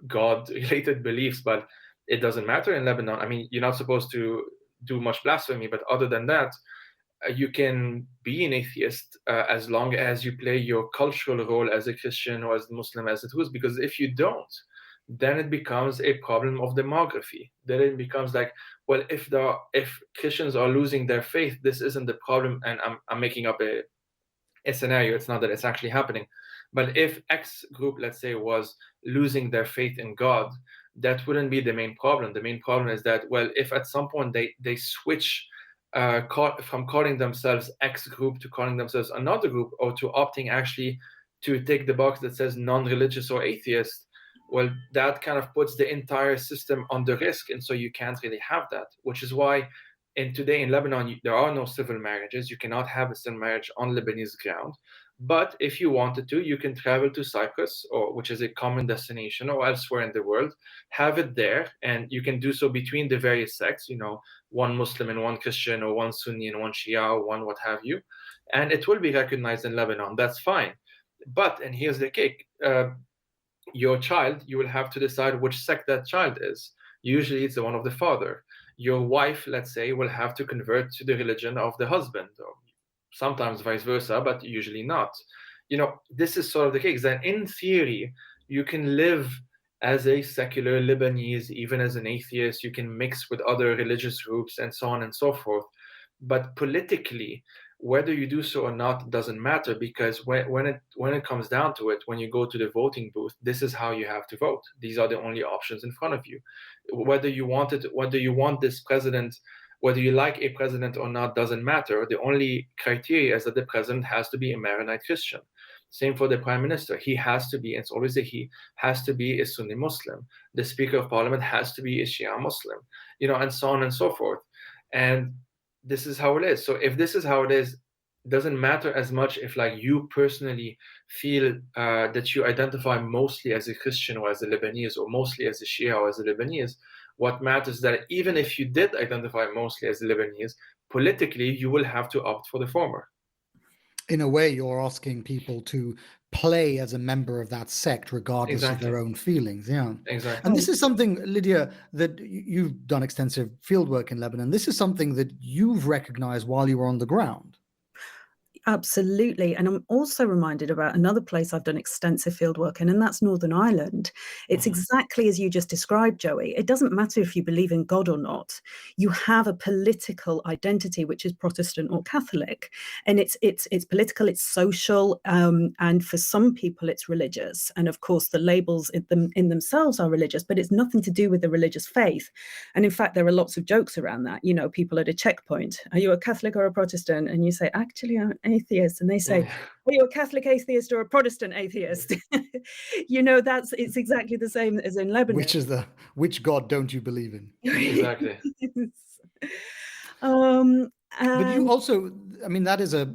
God-related beliefs, but it doesn't matter in Lebanon. I mean, you're not supposed to do much blasphemy, but other than that, you can be an atheist as long as you play your cultural role as a Christian or as a Muslim as it was. Because if you don't, then it becomes a problem of demography. Then it becomes like, well, if Christians are losing their faith, this isn't the problem. And I'm making up a scenario. It's not that it's actually happening. But if X group, let's say, was losing their faith in God, that wouldn't be the main problem. The main problem is that, well, if at some point they switch from calling themselves X group to calling themselves another group, or to opting actually to take the box that says non-religious or atheist, well, that kind of puts the entire system under risk. And so you can't really have that, which is why today in Lebanon, there are no civil marriages. You cannot have a civil marriage on Lebanese ground. But if you wanted to, you can travel to Cyprus, which is a common destination, or elsewhere in the world, have it there, and you can do so between the various sects, one Muslim and one Christian, or one Sunni and one Shia, or one what have you, and it will be recognized in Lebanon. That's fine. But, and here's the kick, your child, you will have to decide which sect that child is. Usually it's the one of the father. Your wife, let's say, will have to convert to the religion of the husband, or sometimes vice versa, but usually not. This is sort of the case. And in theory, you can live as a secular Lebanese, even as an atheist. You can mix with other religious groups and so on and so forth. But politically, whether you do so or not doesn't matter, because when it comes down to it, when you go to the voting booth, this is how you have to vote. These are the only options in front of you. Whether you want this president, whether you like a president or not, doesn't matter. The only criteria is that the president has to be a Maronite Christian. Same for the prime minister. He has to be, it's always he has to be a Sunni Muslim. The Speaker of Parliament has to be a Shia Muslim, and so on and so forth. And this is how it is. So if this is how it is, it doesn't matter as much if, like, you personally feel that you identify mostly as a Christian or as a Lebanese, or mostly as a Shia or as a Lebanese. What matters is that even if you did identify mostly as a Lebanese, politically, you will have to opt for the former. In a way, you're asking people to play as a member of that sect, regardless of their own feelings. Yeah, exactly. And this is something, Lydia, that you've done extensive fieldwork in Lebanon. This is something that you've recognized while you were on the ground. Absolutely. And I'm also reminded about another place I've done extensive fieldwork in, and that's Northern Ireland. It's exactly as you just described, Joey. It doesn't matter if you believe in God or not. You have a political identity, which is Protestant or Catholic. And it's political, it's social, and for some people it's religious. And of course, the labels in themselves are religious, but it's nothing to do with the religious faith. And in fact, there are lots of jokes around that. People at a checkpoint, are you a Catholic or a Protestant? And you say, actually, I'm atheist, and they say, are you a Catholic atheist or a Protestant atheist? It's exactly the same as in Lebanon. Which God don't you believe in? Exactly. But you also, that is a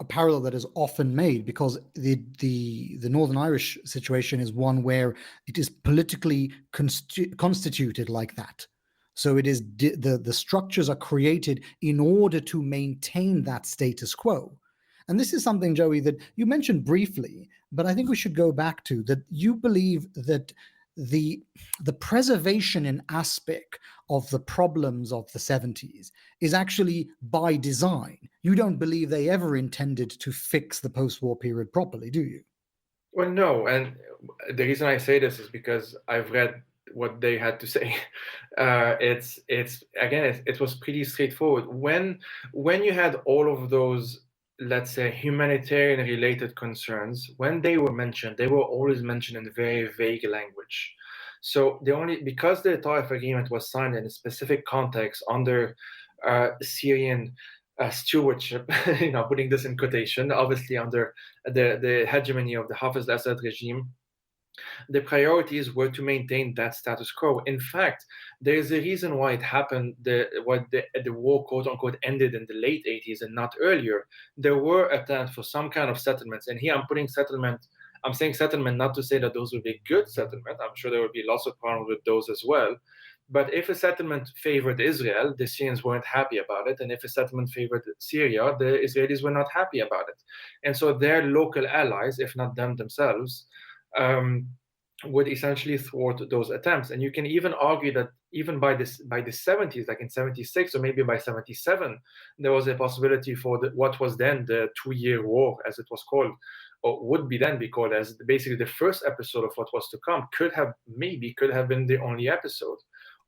parallel that is often made, because the Northern Irish situation is one where it is politically constituted like that. So it is the structures are created in order to maintain that status quo. And this is something, Joey, that you mentioned briefly, but I think we should go back to, that you believe that the preservation in aspect of the problems of the 70s is actually by design. You don't believe they ever intended to fix the post-war period properly, do you? Well, no. And the reason I say this is because I've read what they had to say. It was pretty straightforward. When you had all of those, let's say, humanitarian related concerns, when they were mentioned, they were always mentioned in very vague language. So because the Taif agreement was signed in a specific context under Syrian stewardship, putting this in quotation, obviously under the hegemony of the Hafez al-Assad regime, the priorities were to maintain that status quo. In fact, there is a reason why it happened, the war, quote unquote, ended in the late 80s and not earlier. There were attempts for some kind of settlements. And here I'm saying settlement not to say that those would be good settlement. I'm sure there would be lots of problems with those as well. But if a settlement favored Israel, the Syrians weren't happy about it. And if a settlement favored Syria, the Israelis were not happy about it. And so their local allies, if not them themselves, would essentially thwart those attempts. And you can even argue that even by the 70s, like in 76 or maybe by 77, there was a possibility for what was then the 2-year war, as it was called, or would be then be called, as basically the first episode of what was to come could have been the only episode.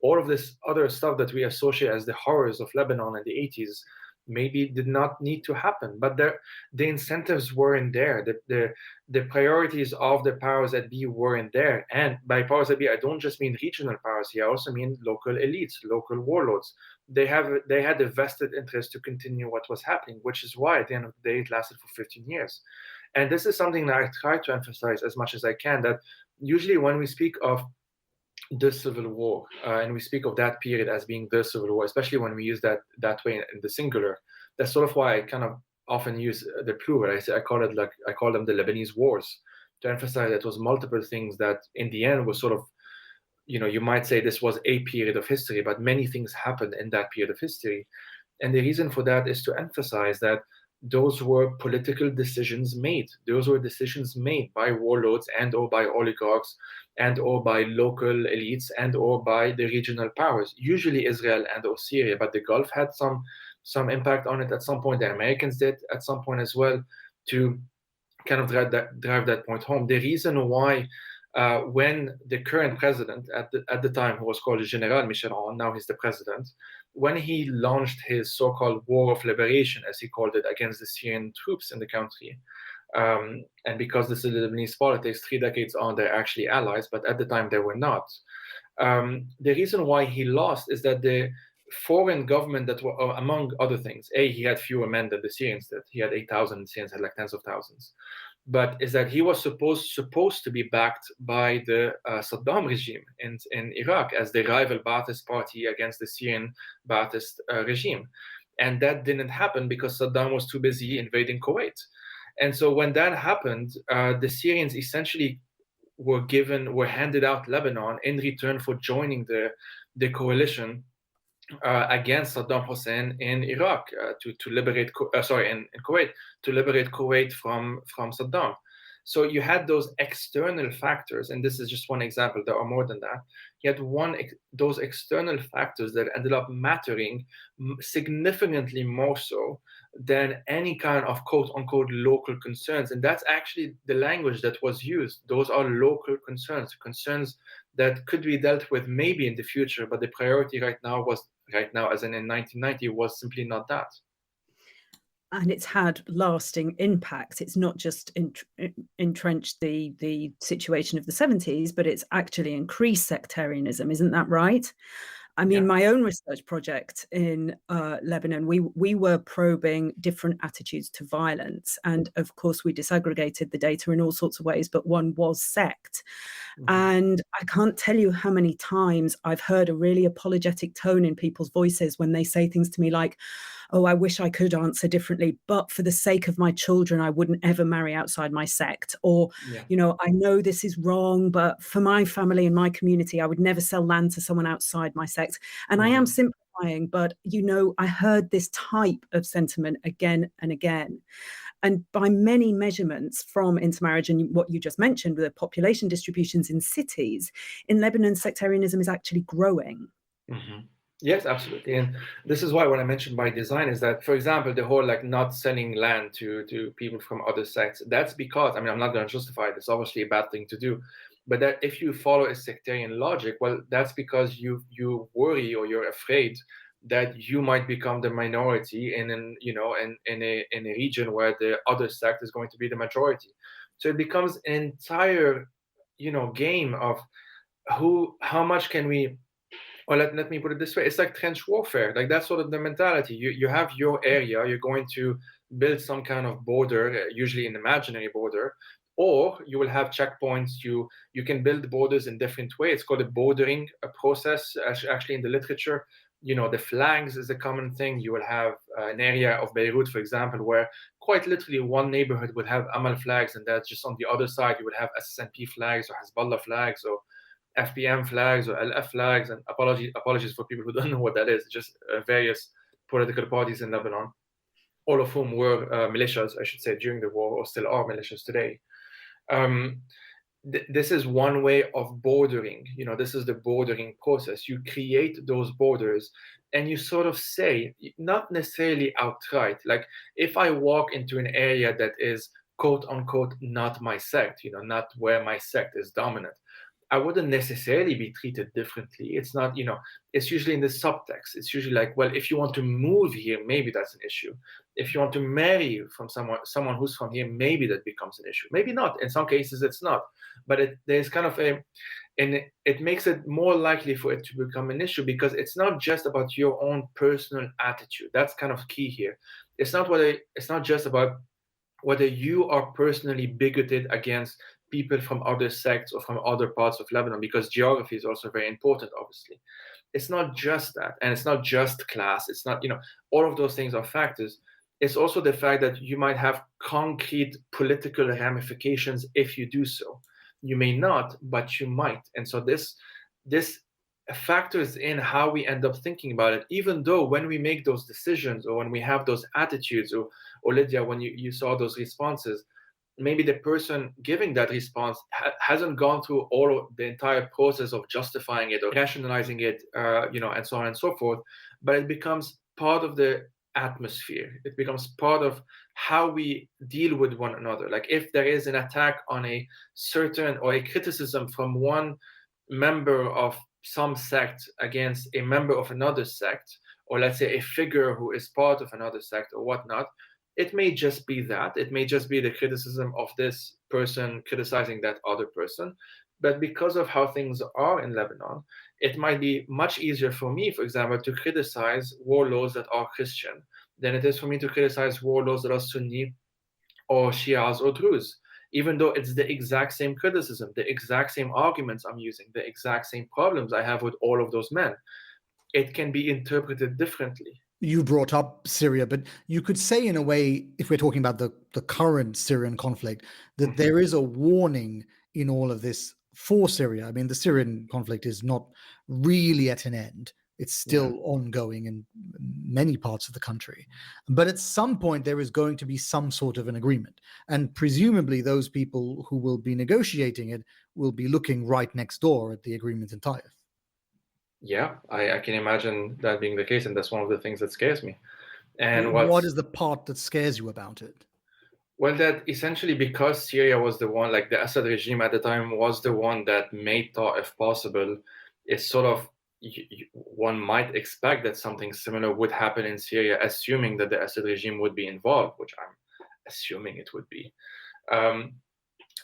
All of this other stuff that we associate as the horrors of Lebanon in the 80s maybe did not need to happen, but the incentives weren't there. The priorities of the powers that be weren't there. And by powers that be, I don't just mean regional powers here, I also mean local elites, local warlords. They had a vested interest to continue what was happening, which is why at the end of the day it lasted for 15 years. And this is something that I try to emphasize as much as I can, that usually when we speak of the Civil War, and we speak of that period as being the Civil War, especially when we use that way in the singular. That's sort of why I kind of often use the plural. I call them the Lebanese Wars, to emphasize that it was multiple things that in the end was sort of, you might say this was a period of history, but many things happened in that period of history. And the reason for that is to emphasize that those were political decisions made. Those were decisions made by warlords and or by oligarchs and or by local elites and or by the regional powers, usually Israel and or Syria, but the Gulf had some impact on it at some point. The Americans did at some point as well, to kind of drive that point home. The reason why when the current president at the time, who was called General Michel Aoun, now he's the president, when he launched his so-called war of liberation, as he called it, against the Syrian troops in the country, and because this is Lebanese politics, 3 decades on, they're actually allies, but at the time they were not. The reason why he lost is that the foreign government that were, among other things, he had fewer men than the Syrians did. He had 8,000, the Syrians had like tens of thousands. But is that he was supposed to be backed by the Saddam regime in Iraq as the rival Ba'athist party against the Syrian Ba'athist regime. And that didn't happen because Saddam was too busy invading Kuwait. And so when that happened, the Syrians essentially were handed out Lebanon in return for joining the coalition against Saddam Hussein in Iraq to liberate, in Kuwait, to liberate Kuwait from Saddam. So you had those external factors, and this is just one example, there are more than that. You had those external factors that ended up mattering significantly more so than any kind of quote-unquote local concerns. And that's actually the language that was used. Those are local concerns that could be dealt with maybe in the future, but the priority right now, as in 1990, was simply not that. And it's had lasting impacts. It's not just entrenched the situation of the 70s, but it's actually increased sectarianism. Isn't that right? I mean, my own research project in Lebanon, we were probing different attitudes to violence. And of course, we disaggregated the data in all sorts of ways, but one was sect. Mm-hmm. And I can't tell you how many times I've heard a really apologetic tone in people's voices when they say things to me like, oh, I wish I could answer differently, but for the sake of my children, I wouldn't ever marry outside my sect. Or, I know this is wrong, but for my family and my community, I would never sell land to someone outside my sect. And I am simplifying, but, I heard this type of sentiment again and again. And by many measurements from intermarriage and what you just mentioned, the population distributions in cities, in Lebanon, sectarianism is actually growing. Mm-hmm. Yes, absolutely. And this is why when I mentioned by design is that, for example, the whole not selling land to people from other sects, that's because, I'm not going to justify it. It's obviously a bad thing to do. But that if you follow a sectarian logic, well, that's because you worry or you're afraid that you might become the minority in a region where the other sect is going to be the majority. So it becomes an entire, game of how much can we. Or let me put it this way, it's like trench warfare. Like that's sort of the mentality. You have your area, you're going to build some kind of border, usually an imaginary border, or you will have checkpoints. You can build borders in different ways. It's called a bordering process, actually in the literature. The flags is a common thing. You will have an area of Beirut, for example, where quite literally one neighborhood would have Amal flags, and that's just on the other side, you would have SSNP flags or Hezbollah flags or FPM flags or LF flags, and apologies for people who don't know what that is. Just various political parties in Lebanon, all of whom were militias, I should say, during the war, or still are militias today. this is one way of bordering. This is the bordering process. You create those borders and you sort of say, not necessarily outright, like if I walk into an area that is quote unquote not my sect, not where my sect is dominant, I wouldn't necessarily be treated differently. It's not, it's usually in the subtext. It's usually like, well, if you want to move here, maybe that's an issue. If you want to marry from someone who's from here, maybe that becomes an issue. Maybe not. In some cases, it's not. But there's kind of and it makes it more likely for it to become an issue, because it's not just about your own personal attitude. That's kind of key here. It's not just about whether you are personally bigoted against people from other sects or from other parts of Lebanon, because geography is also very important, obviously. It's not just that, and it's not just class. It's not, all of those things are factors. It's also the fact that you might have concrete political ramifications if you do so. You may not, but you might. And so this factors in how we end up thinking about it, even though when we make those decisions or when we have those attitudes, or Lydia, when you saw those responses, maybe the person giving that response hasn't gone through the entire process of justifying it or rationalizing it, and so on and so forth, but it becomes part of the atmosphere. It becomes part of how we deal with one another. Like if there is an attack on a certain, or a criticism from one member of some sect against a member of another sect, or let's say a figure who is part of another sect or whatnot, it may just be that. It may just be the criticism of this person criticizing that other person. But because of how things are in Lebanon, it might be much easier for me, for example, to criticize warlords that are Christian than it is for me to criticize warlords that are Sunni or Shias or Druze, even though it's the exact same criticism, the exact same arguments I'm using, the exact same problems I have with all of those men. It can be interpreted differently. You brought up Syria, but you could say in a way, if we're talking about the current Syrian conflict, that there is a warning in all of this for Syria. I mean, the Syrian conflict is not really at an end. It's still ongoing in many parts of the country. But at some point, there is going to be some sort of an agreement. And presumably those people who will be negotiating it will be looking right next door at the agreement in Taif. Yeah, I can imagine that being the case, and that's one of the things that scares me. And what is the part that scares you about it? Well, that essentially, because Syria was the one, like the Assad regime at the time was the one that made Taif possible, it's sort of, one might expect that something similar would happen in Syria, assuming that the Assad regime would be involved, which I'm assuming it would be.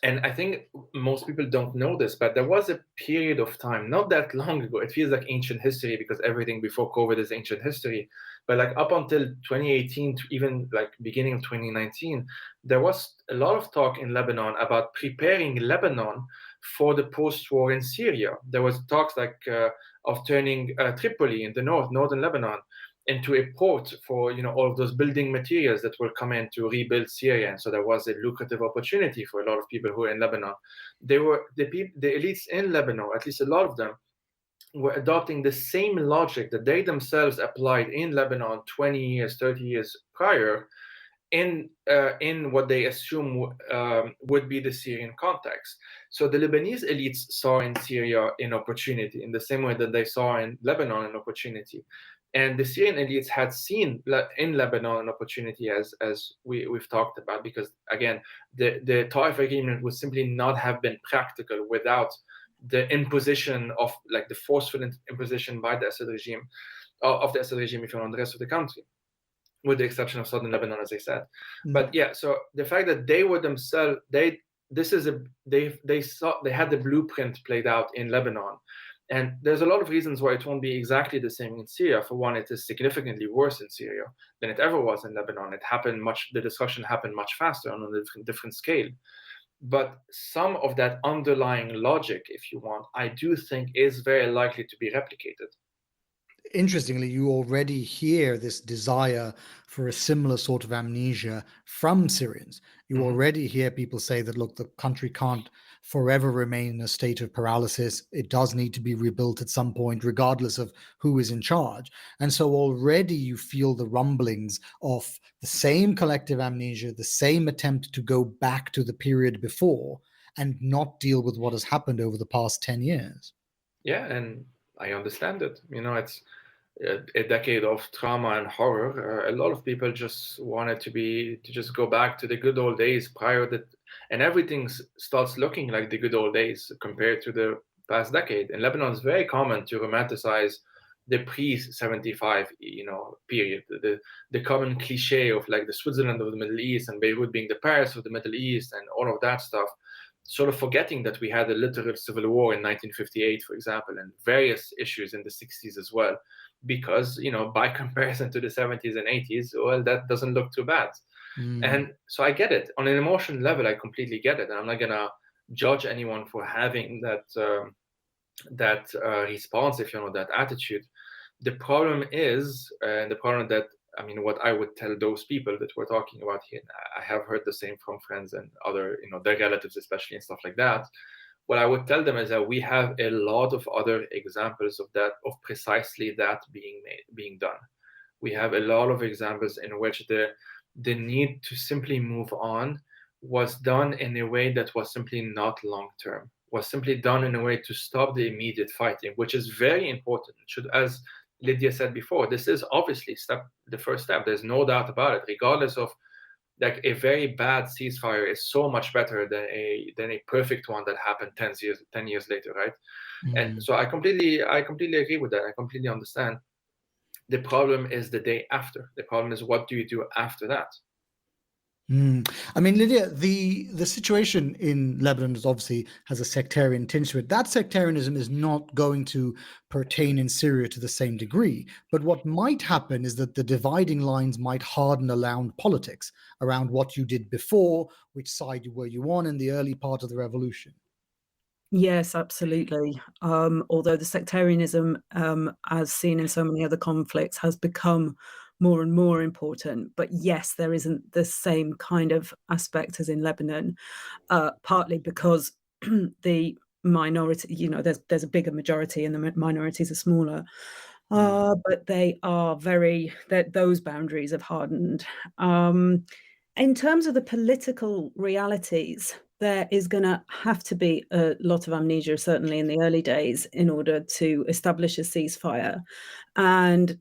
And I think most people don't know this, but there was a period of time, not that long ago, it feels like ancient history because everything before COVID is ancient history, but like up until 2018, to even like beginning of 2019, there was a lot of talk in Lebanon about preparing Lebanon for the post-war in Syria. There was talks like of turning Tripoli in the northern Lebanon, into a port for all of those building materials that will come in to rebuild Syria. And so there was a lucrative opportunity for a lot of people who are in Lebanon. They were the elites in Lebanon, at least a lot of them, were adopting the same logic that they themselves applied in Lebanon 20 years, 30 years prior, in what they assume would be the Syrian context. So the Lebanese elites saw in Syria an opportunity in the same way that they saw in Lebanon an opportunity. And the Syrian elites had seen in Lebanon an opportunity, as we've talked about, because again, the Taif agreement would simply not have been practical without the imposition of, like, the forceful imposition by the Assad regime, of the Assad regime, if you want, on the rest of the country, with the exception of southern Lebanon, as I said. But yeah, so the fact that they were themselves, they had the blueprint played out in Lebanon. And there's a lot of reasons why it won't be exactly the same in Syria. For one, it is significantly worse in Syria than it ever was in Lebanon. The destruction happened much faster on a different scale. But some of that underlying logic, if you want, I do think is very likely to be replicated. Interestingly, you already hear this desire for a similar sort of amnesia from Syrians. You already hear people say that, look, the country can't forever remain in a state of paralysis. It does need to be rebuilt at some point, regardless of who is in charge. And so already you feel the rumblings of the same collective amnesia, the same attempt to go back to the period before, and not deal with what has happened over the past 10 years. Yeah, and I understand it. It's a decade of trauma and horror. A lot of people just wanted to just go back to the good old days prior that, and everything starts looking like the good old days compared to the past decade. In Lebanon, it's very common to romanticize the pre-75, period. The common cliche of like the Switzerland of the Middle East and Beirut being the Paris of the Middle East and all of that stuff, sort of forgetting that we had a literal civil war in 1958, for example, and various issues in the 60s as well. Because, by comparison to the 70s and 80s, well, that doesn't look too bad. And so I get it. On an emotional level, I completely get it. And I'm not going to judge anyone for having that response, that attitude. The problem is, the problem that, what I would tell those people that we're talking about here, I have heard the same from friends and other, their relatives especially and stuff like that. What I would tell them is that we have a lot of other examples of precisely that being done. We have a lot of examples in which the need to simply move on was done in a way that was simply not long-term, was simply done in a way to stop the immediate fighting, which is very important. As Lydia said before, this is obviously the first step. There's no doubt about it, regardless of like a very bad ceasefire is so much better than a perfect one that happened 10 years later, right? And so I completely agree with that. I completely understand. The problem is the day after. The problem is, what do you do after that? Lydia, the situation in Lebanon obviously has a sectarian tinge to it. That sectarianism is not going to pertain in Syria to the same degree. But what might happen is that the dividing lines might harden around politics, around what you did before, which side were you on in the early part of the revolution. Yes, absolutely. Although the sectarianism, as seen in so many other conflicts, has become more and more important. But yes, there isn't the same kind of aspect as in Lebanon, partly because the minority, there's a bigger majority and the minorities are smaller. But those boundaries have hardened. In terms of the political realities, there is going to have to be a lot of amnesia, certainly in the early days, in order to establish a ceasefire. And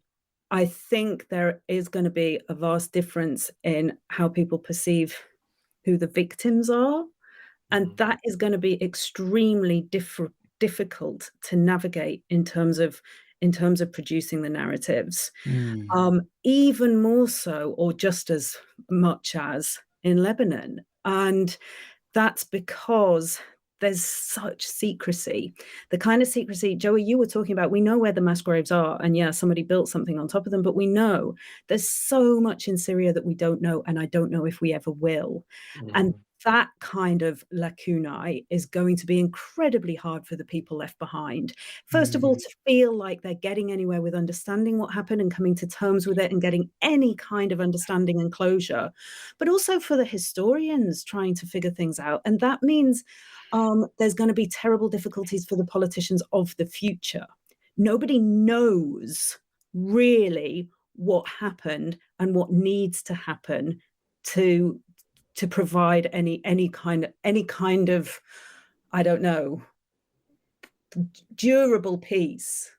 I think there is going to be a vast difference in how people perceive who the victims are. And that is going to be extremely difficult to navigate in terms of producing the narratives, even more so, or just as much as in Lebanon. And that's because there's such secrecy, the kind of secrecy, Joey, you were talking about. We know where the mass graves are, and yeah, somebody built something on top of them, but we know there's so much in Syria that we don't know, and I don't know if we ever will. And that kind of lacunae is going to be incredibly hard for the people left behind. First of all, to feel like they're getting anywhere with understanding what happened and coming to terms with it and getting any kind of understanding and closure, but also for the historians trying to figure things out. And that means there's going to be terrible difficulties for the politicians of the future. Nobody knows really what happened and what needs to happen to provide any kind of, I don't know, durable peace.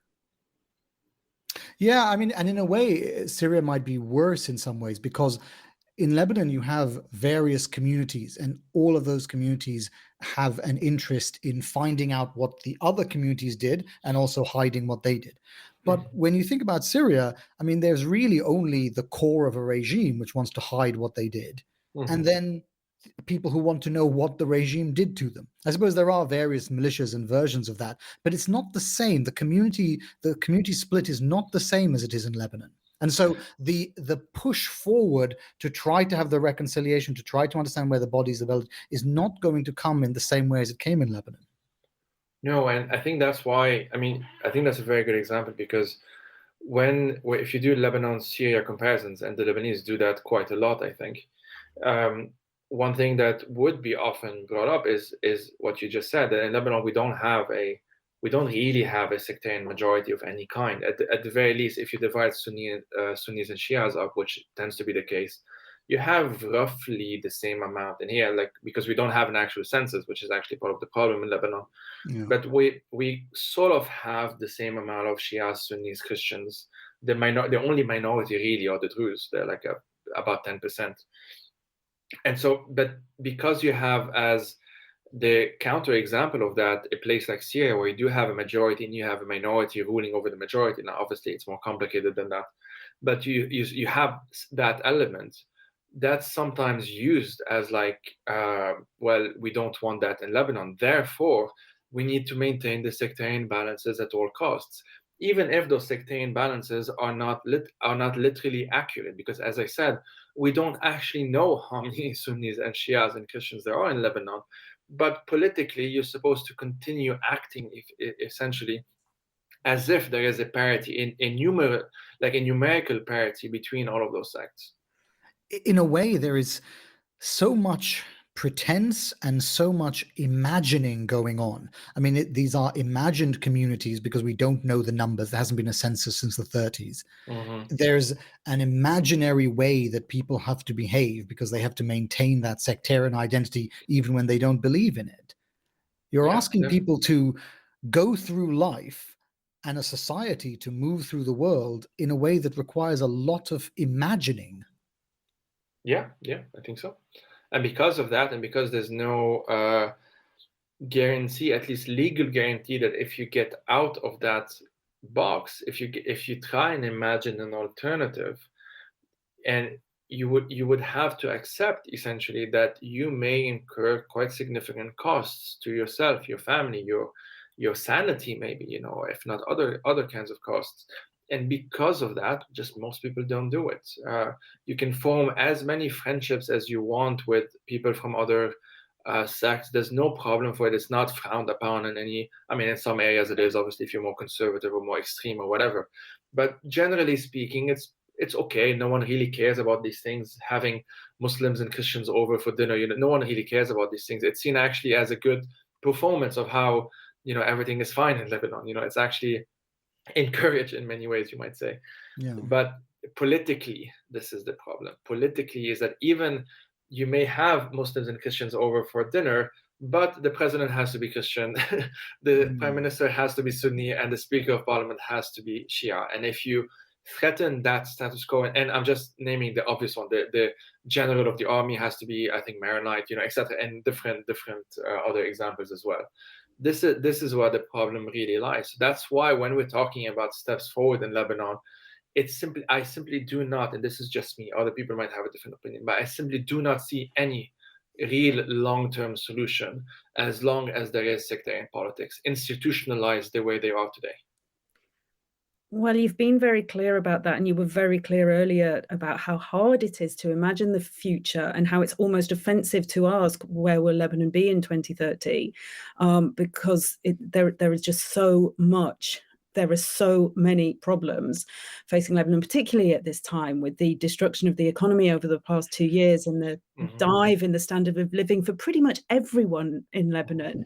Yeah, and in a way, Syria might be worse in some ways, because in Lebanon, you have various communities, and all of those communities have an interest in finding out what the other communities did and also hiding what they did. But when you think about Syria, there's really only the core of a regime which wants to hide what they did. And then people who want to know what the regime did to them. I suppose there are various militias and versions of that, but it's not the same. The community split is not the same as it is in Lebanon. And so the push forward to try to have the reconciliation, to try to understand where the bodies are buried, is not going to come in the same way as it came in Lebanon. No, and I think that's why, I think that's a very good example, because if you do Lebanon-Syria comparisons, and the Lebanese do that quite a lot, I think, one thing that would be often brought up is what you just said, that in Lebanon we don't really have a sectarian majority of any kind. At the very least, if you divide Sunnis and Shias up, which tends to be the case, you have roughly the same amount in here, like, because we don't have an actual census, which is actually part of the problem in Lebanon. Yeah. But we sort of have the same amount of Shia, Sunnis, Christians. The only minority really are the Druze. They're like about 10%. And so, but because you have as the counterexample of that a place like Syria, where you do have a majority and you have a minority ruling over the majority. Now, obviously, it's more complicated than that, but you have that element that's sometimes used as like, well, we don't want that in Lebanon. Therefore, we need to maintain the sectarian balances at all costs, even if those sectarian balances are not literally accurate. Because, as I said, we don't actually know how many Sunnis and Shias and Christians there are in Lebanon. But politically, you're supposed to continue acting essentially as if there is a parity in numerical parity between all of those sects. In a way, there is so much pretense and so much imagining going on. I mean, these are imagined communities because we don't know the numbers. There hasn't been a census since the 30s. Mm-hmm. There's an imaginary way that people have to behave because they have to maintain that sectarian identity even when they don't believe in it. You're asking people to go through life and a society to move through the world in a way that requires a lot of imagining. Yeah, I think so. And because of that, and because there's no guarantee, at least legal guarantee, that if you get out of that box, if you try and imagine an alternative, and you would have to accept essentially that you may incur quite significant costs to yourself, your family, your sanity, maybe, if not other kinds of costs. And because of that, just most people don't do it. You can form as many friendships as you want with people from other sects. There's no problem for it. It's not frowned upon in any. I mean, in some areas it is, obviously, if you're more conservative or more extreme or whatever. But generally speaking, it's okay. No one really cares about these things. Having Muslims and Christians over for dinner, no one really cares about these things. It's seen actually as a good performance of how everything is fine in Lebanon. It's actually encouraged in many ways, you might say. Yeah. But politically, this is the problem. Politically is that even you may have Muslims and Christians over for dinner, but the president has to be Christian, the prime minister has to be Sunni, and the speaker of parliament has to be Shia. And if you threaten that status quo, and I'm just naming the obvious one, the general of the army has to be, I think, Maronite, etc., and different other examples as well. This is where the problem really lies. That's why when we're talking about steps forward in Lebanon, I simply do not, and this is just me, other people might have a different opinion, but I simply do not see any real long-term solution as long as there is sectarian politics institutionalized the way they are today. Well, you've been very clear about that, and you were very clear earlier about how hard it is to imagine the future and how it's almost offensive to ask where will Lebanon be in 2030, because there is just so much. There are so many problems facing Lebanon, particularly at this time, with the destruction of the economy over the past 2 years and the dive in the standard of living for pretty much everyone in Lebanon.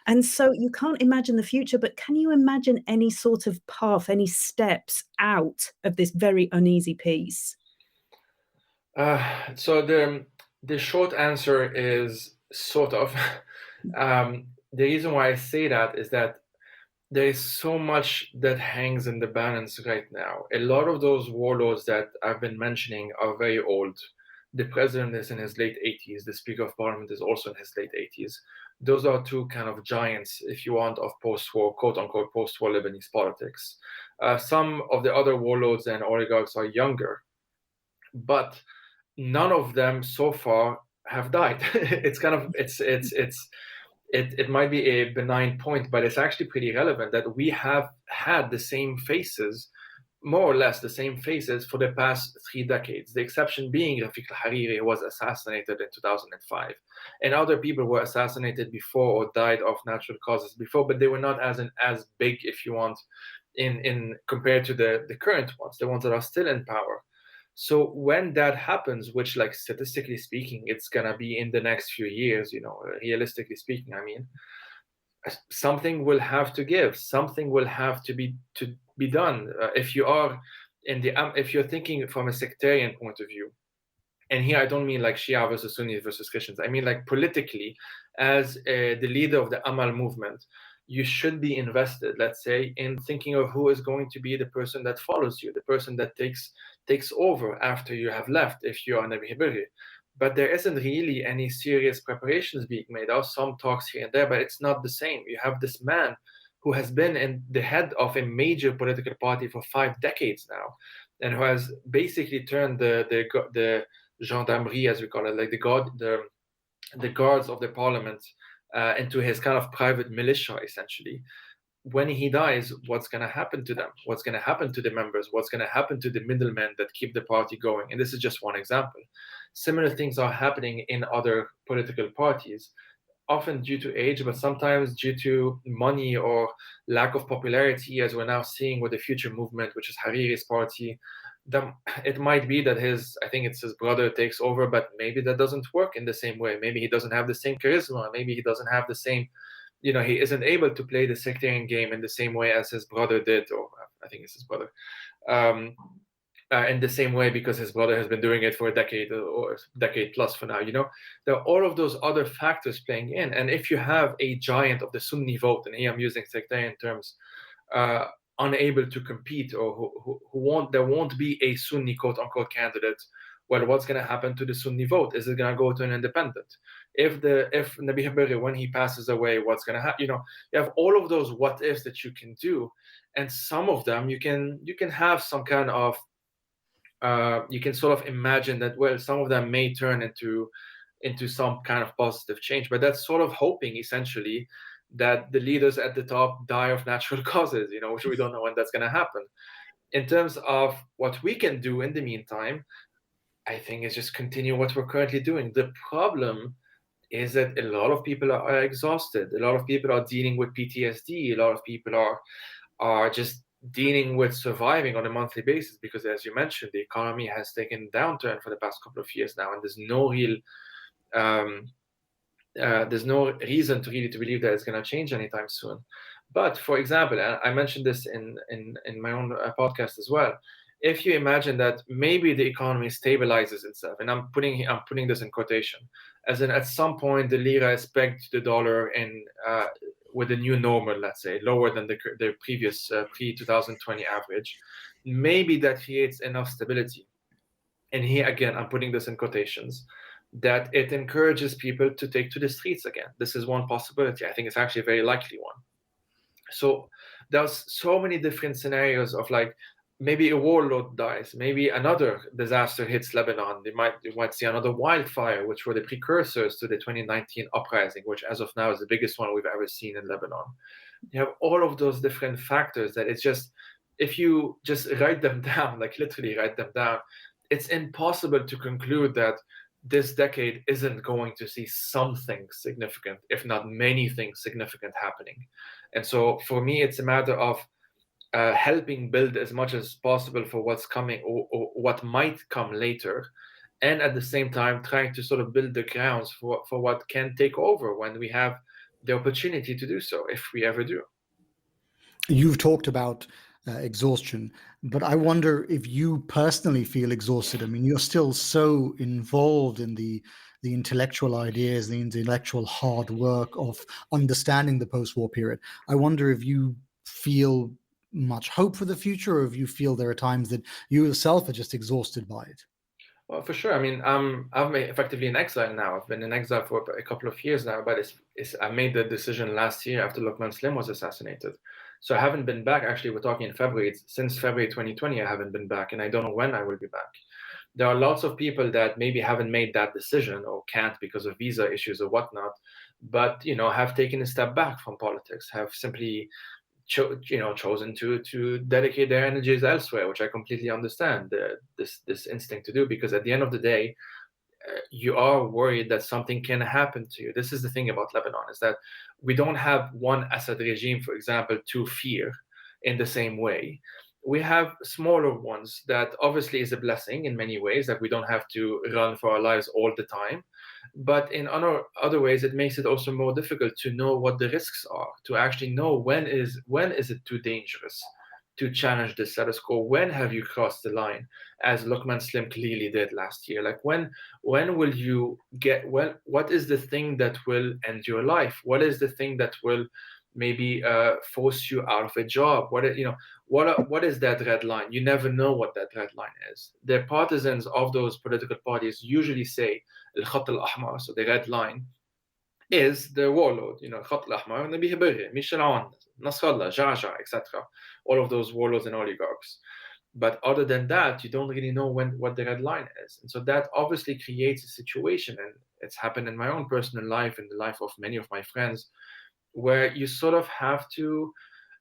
And so you can't imagine the future, but can you imagine any sort of path, any steps out of this very uneasy piece? So the short answer is sort of. The reason why I say that is that there is so much that hangs in the balance right now. A lot of those warlords that I've been mentioning are very old. The president is in his late 80s. The speaker of parliament is also in his late 80s. Those are two kind of giants, if you want, of post-war, quote-unquote, post-war Lebanese politics. Some of the other warlords and oligarchs are younger, but none of them so far have died. It might be a benign point, but it's actually pretty relevant that we have had the same faces, more or less the same faces, for the past 3 decades. The exception being Rafiq al-Hariri, who was assassinated in 2005. And other people were assassinated before or died of natural causes before, but they were not as big, if you want, in compared to the current ones, the ones that are still in power. So when that happens, which, like, statistically speaking, it's gonna be in the next few years, realistically speaking, I mean, something will have to give. Something will have to be done. If you're thinking from a sectarian point of view, And here I don't mean like Shia versus Sunni versus Christians. I mean like politically, as the leader of the Amal movement, you should be invested, let's say, in thinking of who is going to be the person that follows you, the person that takes over after you have left, if you are Nabi Hibiri. But there isn't really any serious preparations being made. There are some talks here and there, but it's not the same. You have this man who has been in the head of a major political party for 5 decades now, and who has basically turned the gendarmerie, as we call it, like the guards of the parliament, into his kind of private militia, essentially. When he dies, what's going to happen to them? What's going to happen to the members? What's going to happen to the middlemen that keep the party going? And this is just one example. Similar things are happening in other political parties, often due to age, but sometimes due to money or lack of popularity, as we're now seeing with the Future Movement, which is Hariri's party. It might be that I think it's his brother takes over, but maybe that doesn't work in the same way. Maybe he doesn't have the same charisma. Maybe he doesn't have the same, he isn't able to play the sectarian game in the same way as his brother did, or I think it's his brother, in the same way, because his brother has been doing it for a decade or decade plus for now. There are all of those other factors playing in. And if you have a giant of the Sunni vote, and here I'm using sectarian terms, unable to compete, or there won't be a Sunni quote unquote candidate, well, what's going to happen to the Sunni vote? Is it going to go to an independent? If Nabi Hibiri, when he passes away, what's going to happen? You have all of those what ifs that you can do, and some of them you can have some kind of you can sort of imagine that, well, some of them may turn into some kind of positive change, but that's sort of hoping essentially that the leaders at the top die of natural causes, which we don't know when that's going to happen. In terms of what we can do in the meantime, I think it's just continue what we're currently doing. The problem is that a lot of people are exhausted. A lot of people are dealing with PTSD. A lot of people are just dealing with surviving on a monthly basis, because, as you mentioned, the economy has taken a downturn for the past couple of years now, and there's no real there's no reason to believe that it's going to change anytime soon. But for example, I mentioned this in my own podcast as well. If you imagine that maybe the economy stabilizes itself, and I'm putting this in quotation, as in at some point the lira is pegged to the dollar and with the new normal, let's say, lower than the previous pre-2020 average, maybe that creates enough stability. And here again, I'm putting this in quotations, that it encourages people to take to the streets again. This is one possibility. I think it's actually a very likely one. So there's so many different scenarios of, like, maybe a warlord dies, maybe another disaster hits Lebanon. You might see another wildfire, which were the precursors to the 2019 uprising, which as of now is the biggest one we've ever seen in Lebanon. You have all of those different factors that it's just, if you just write them down, like literally write them down, it's impossible to conclude that this decade isn't going to see something significant, if not many things significant happening. And so for me, it's a matter of helping build as much as possible for what's coming or what might come later, and at the same time trying to sort of build the grounds for what can take over when we have the opportunity to do so, if we ever do. You've talked about exhaustion, but I wonder if you personally feel exhausted. I mean, you're still so involved in the intellectual ideas, the intellectual hard work of understanding the post-war period. I wonder if you feel much hope for the future, or if you feel there are times that you yourself are just exhausted by it. Well, for sure. I mean, I'm effectively in exile now. I've been in exile for a couple of years now, but I made the decision last year after Luqman Slim was assassinated. So I haven't been back. Actually, we're talking in February. Since February 2020, I haven't been back, and I don't know when I will be back. There are lots of people that maybe haven't made that decision or can't because of visa issues or whatnot, but have taken a step back from politics, have simply chosen to dedicate their energies elsewhere, which I completely understand this instinct to do, because at the end of the day, you are worried that something can happen to you. This is the thing about Lebanon, is that we don't have one Assad regime, for example, to fear in the same way. We have smaller ones that obviously is a blessing in many ways, that we don't have to run for our lives all the time. But in other ways, it makes it also more difficult to know what the risks are, to actually know when is it too dangerous. to challenge the status quo? When have you crossed the line, as Luqman Slim clearly did last year? Like when will you get, what is the thing that will end your life? What is the thing that will maybe force you out of a job? What is that red line? You never know what that red line is. The partisans of those political parties usually say الخط الأحمر, so the red line is the warlord, الخط الأحمر, نبيه بري, مش العون, نصر الله, جعجع, etc. All of those warlords and oligarchs. But other than that, you don't really know what the red line is. And so that obviously creates a situation, and it's happened in my own personal life, in the life of many of my friends, where you sort of have to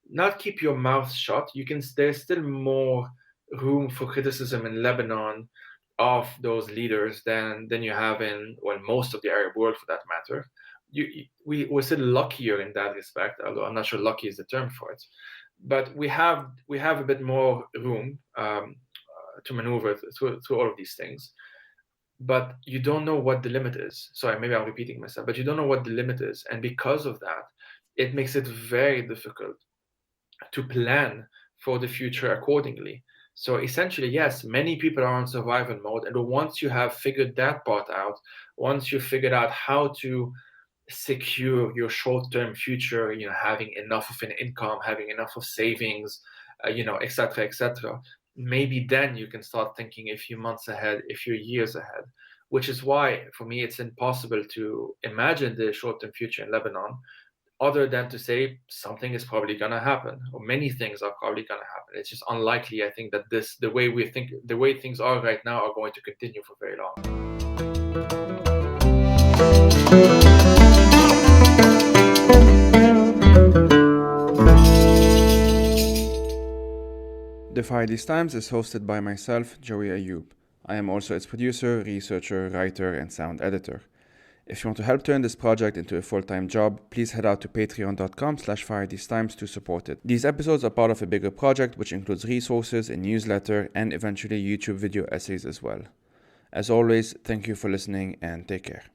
not keep your mouth shut. There's still more room for criticism in Lebanon of those leaders than you have in, well, most of the Arab world for that matter. We're still luckier in that respect, although I'm not sure lucky is the term for it. But we have a bit more room to maneuver through all of these things. But you don't know what the limit is. Sorry, maybe I'm repeating myself, but you don't know what the limit is. And because of that, it makes it very difficult to plan for the future accordingly. So essentially, yes, many people are on survival mode. And once you have figured that part out, once you figured out how to secure your short-term future, having enough of an income, having enough of savings, etc., etc., maybe then you can start thinking a few months ahead, a few years ahead, which is why, for me, it's impossible to imagine the short-term future in Lebanon, other than to say something is probably going to happen, or many things are probably going to happen. It's just unlikely, I think, that the way things are right now are going to continue for very long. The Fire These Times is hosted by myself, Joey Ayoub. I am also its producer, researcher, writer, and sound editor. If you want to help turn this project into a full-time job, please head out to patreon.com/firethesetimes to support it. These episodes are part of a bigger project which includes resources, a newsletter, and eventually YouTube video essays as well. As always, thank you for listening and take care.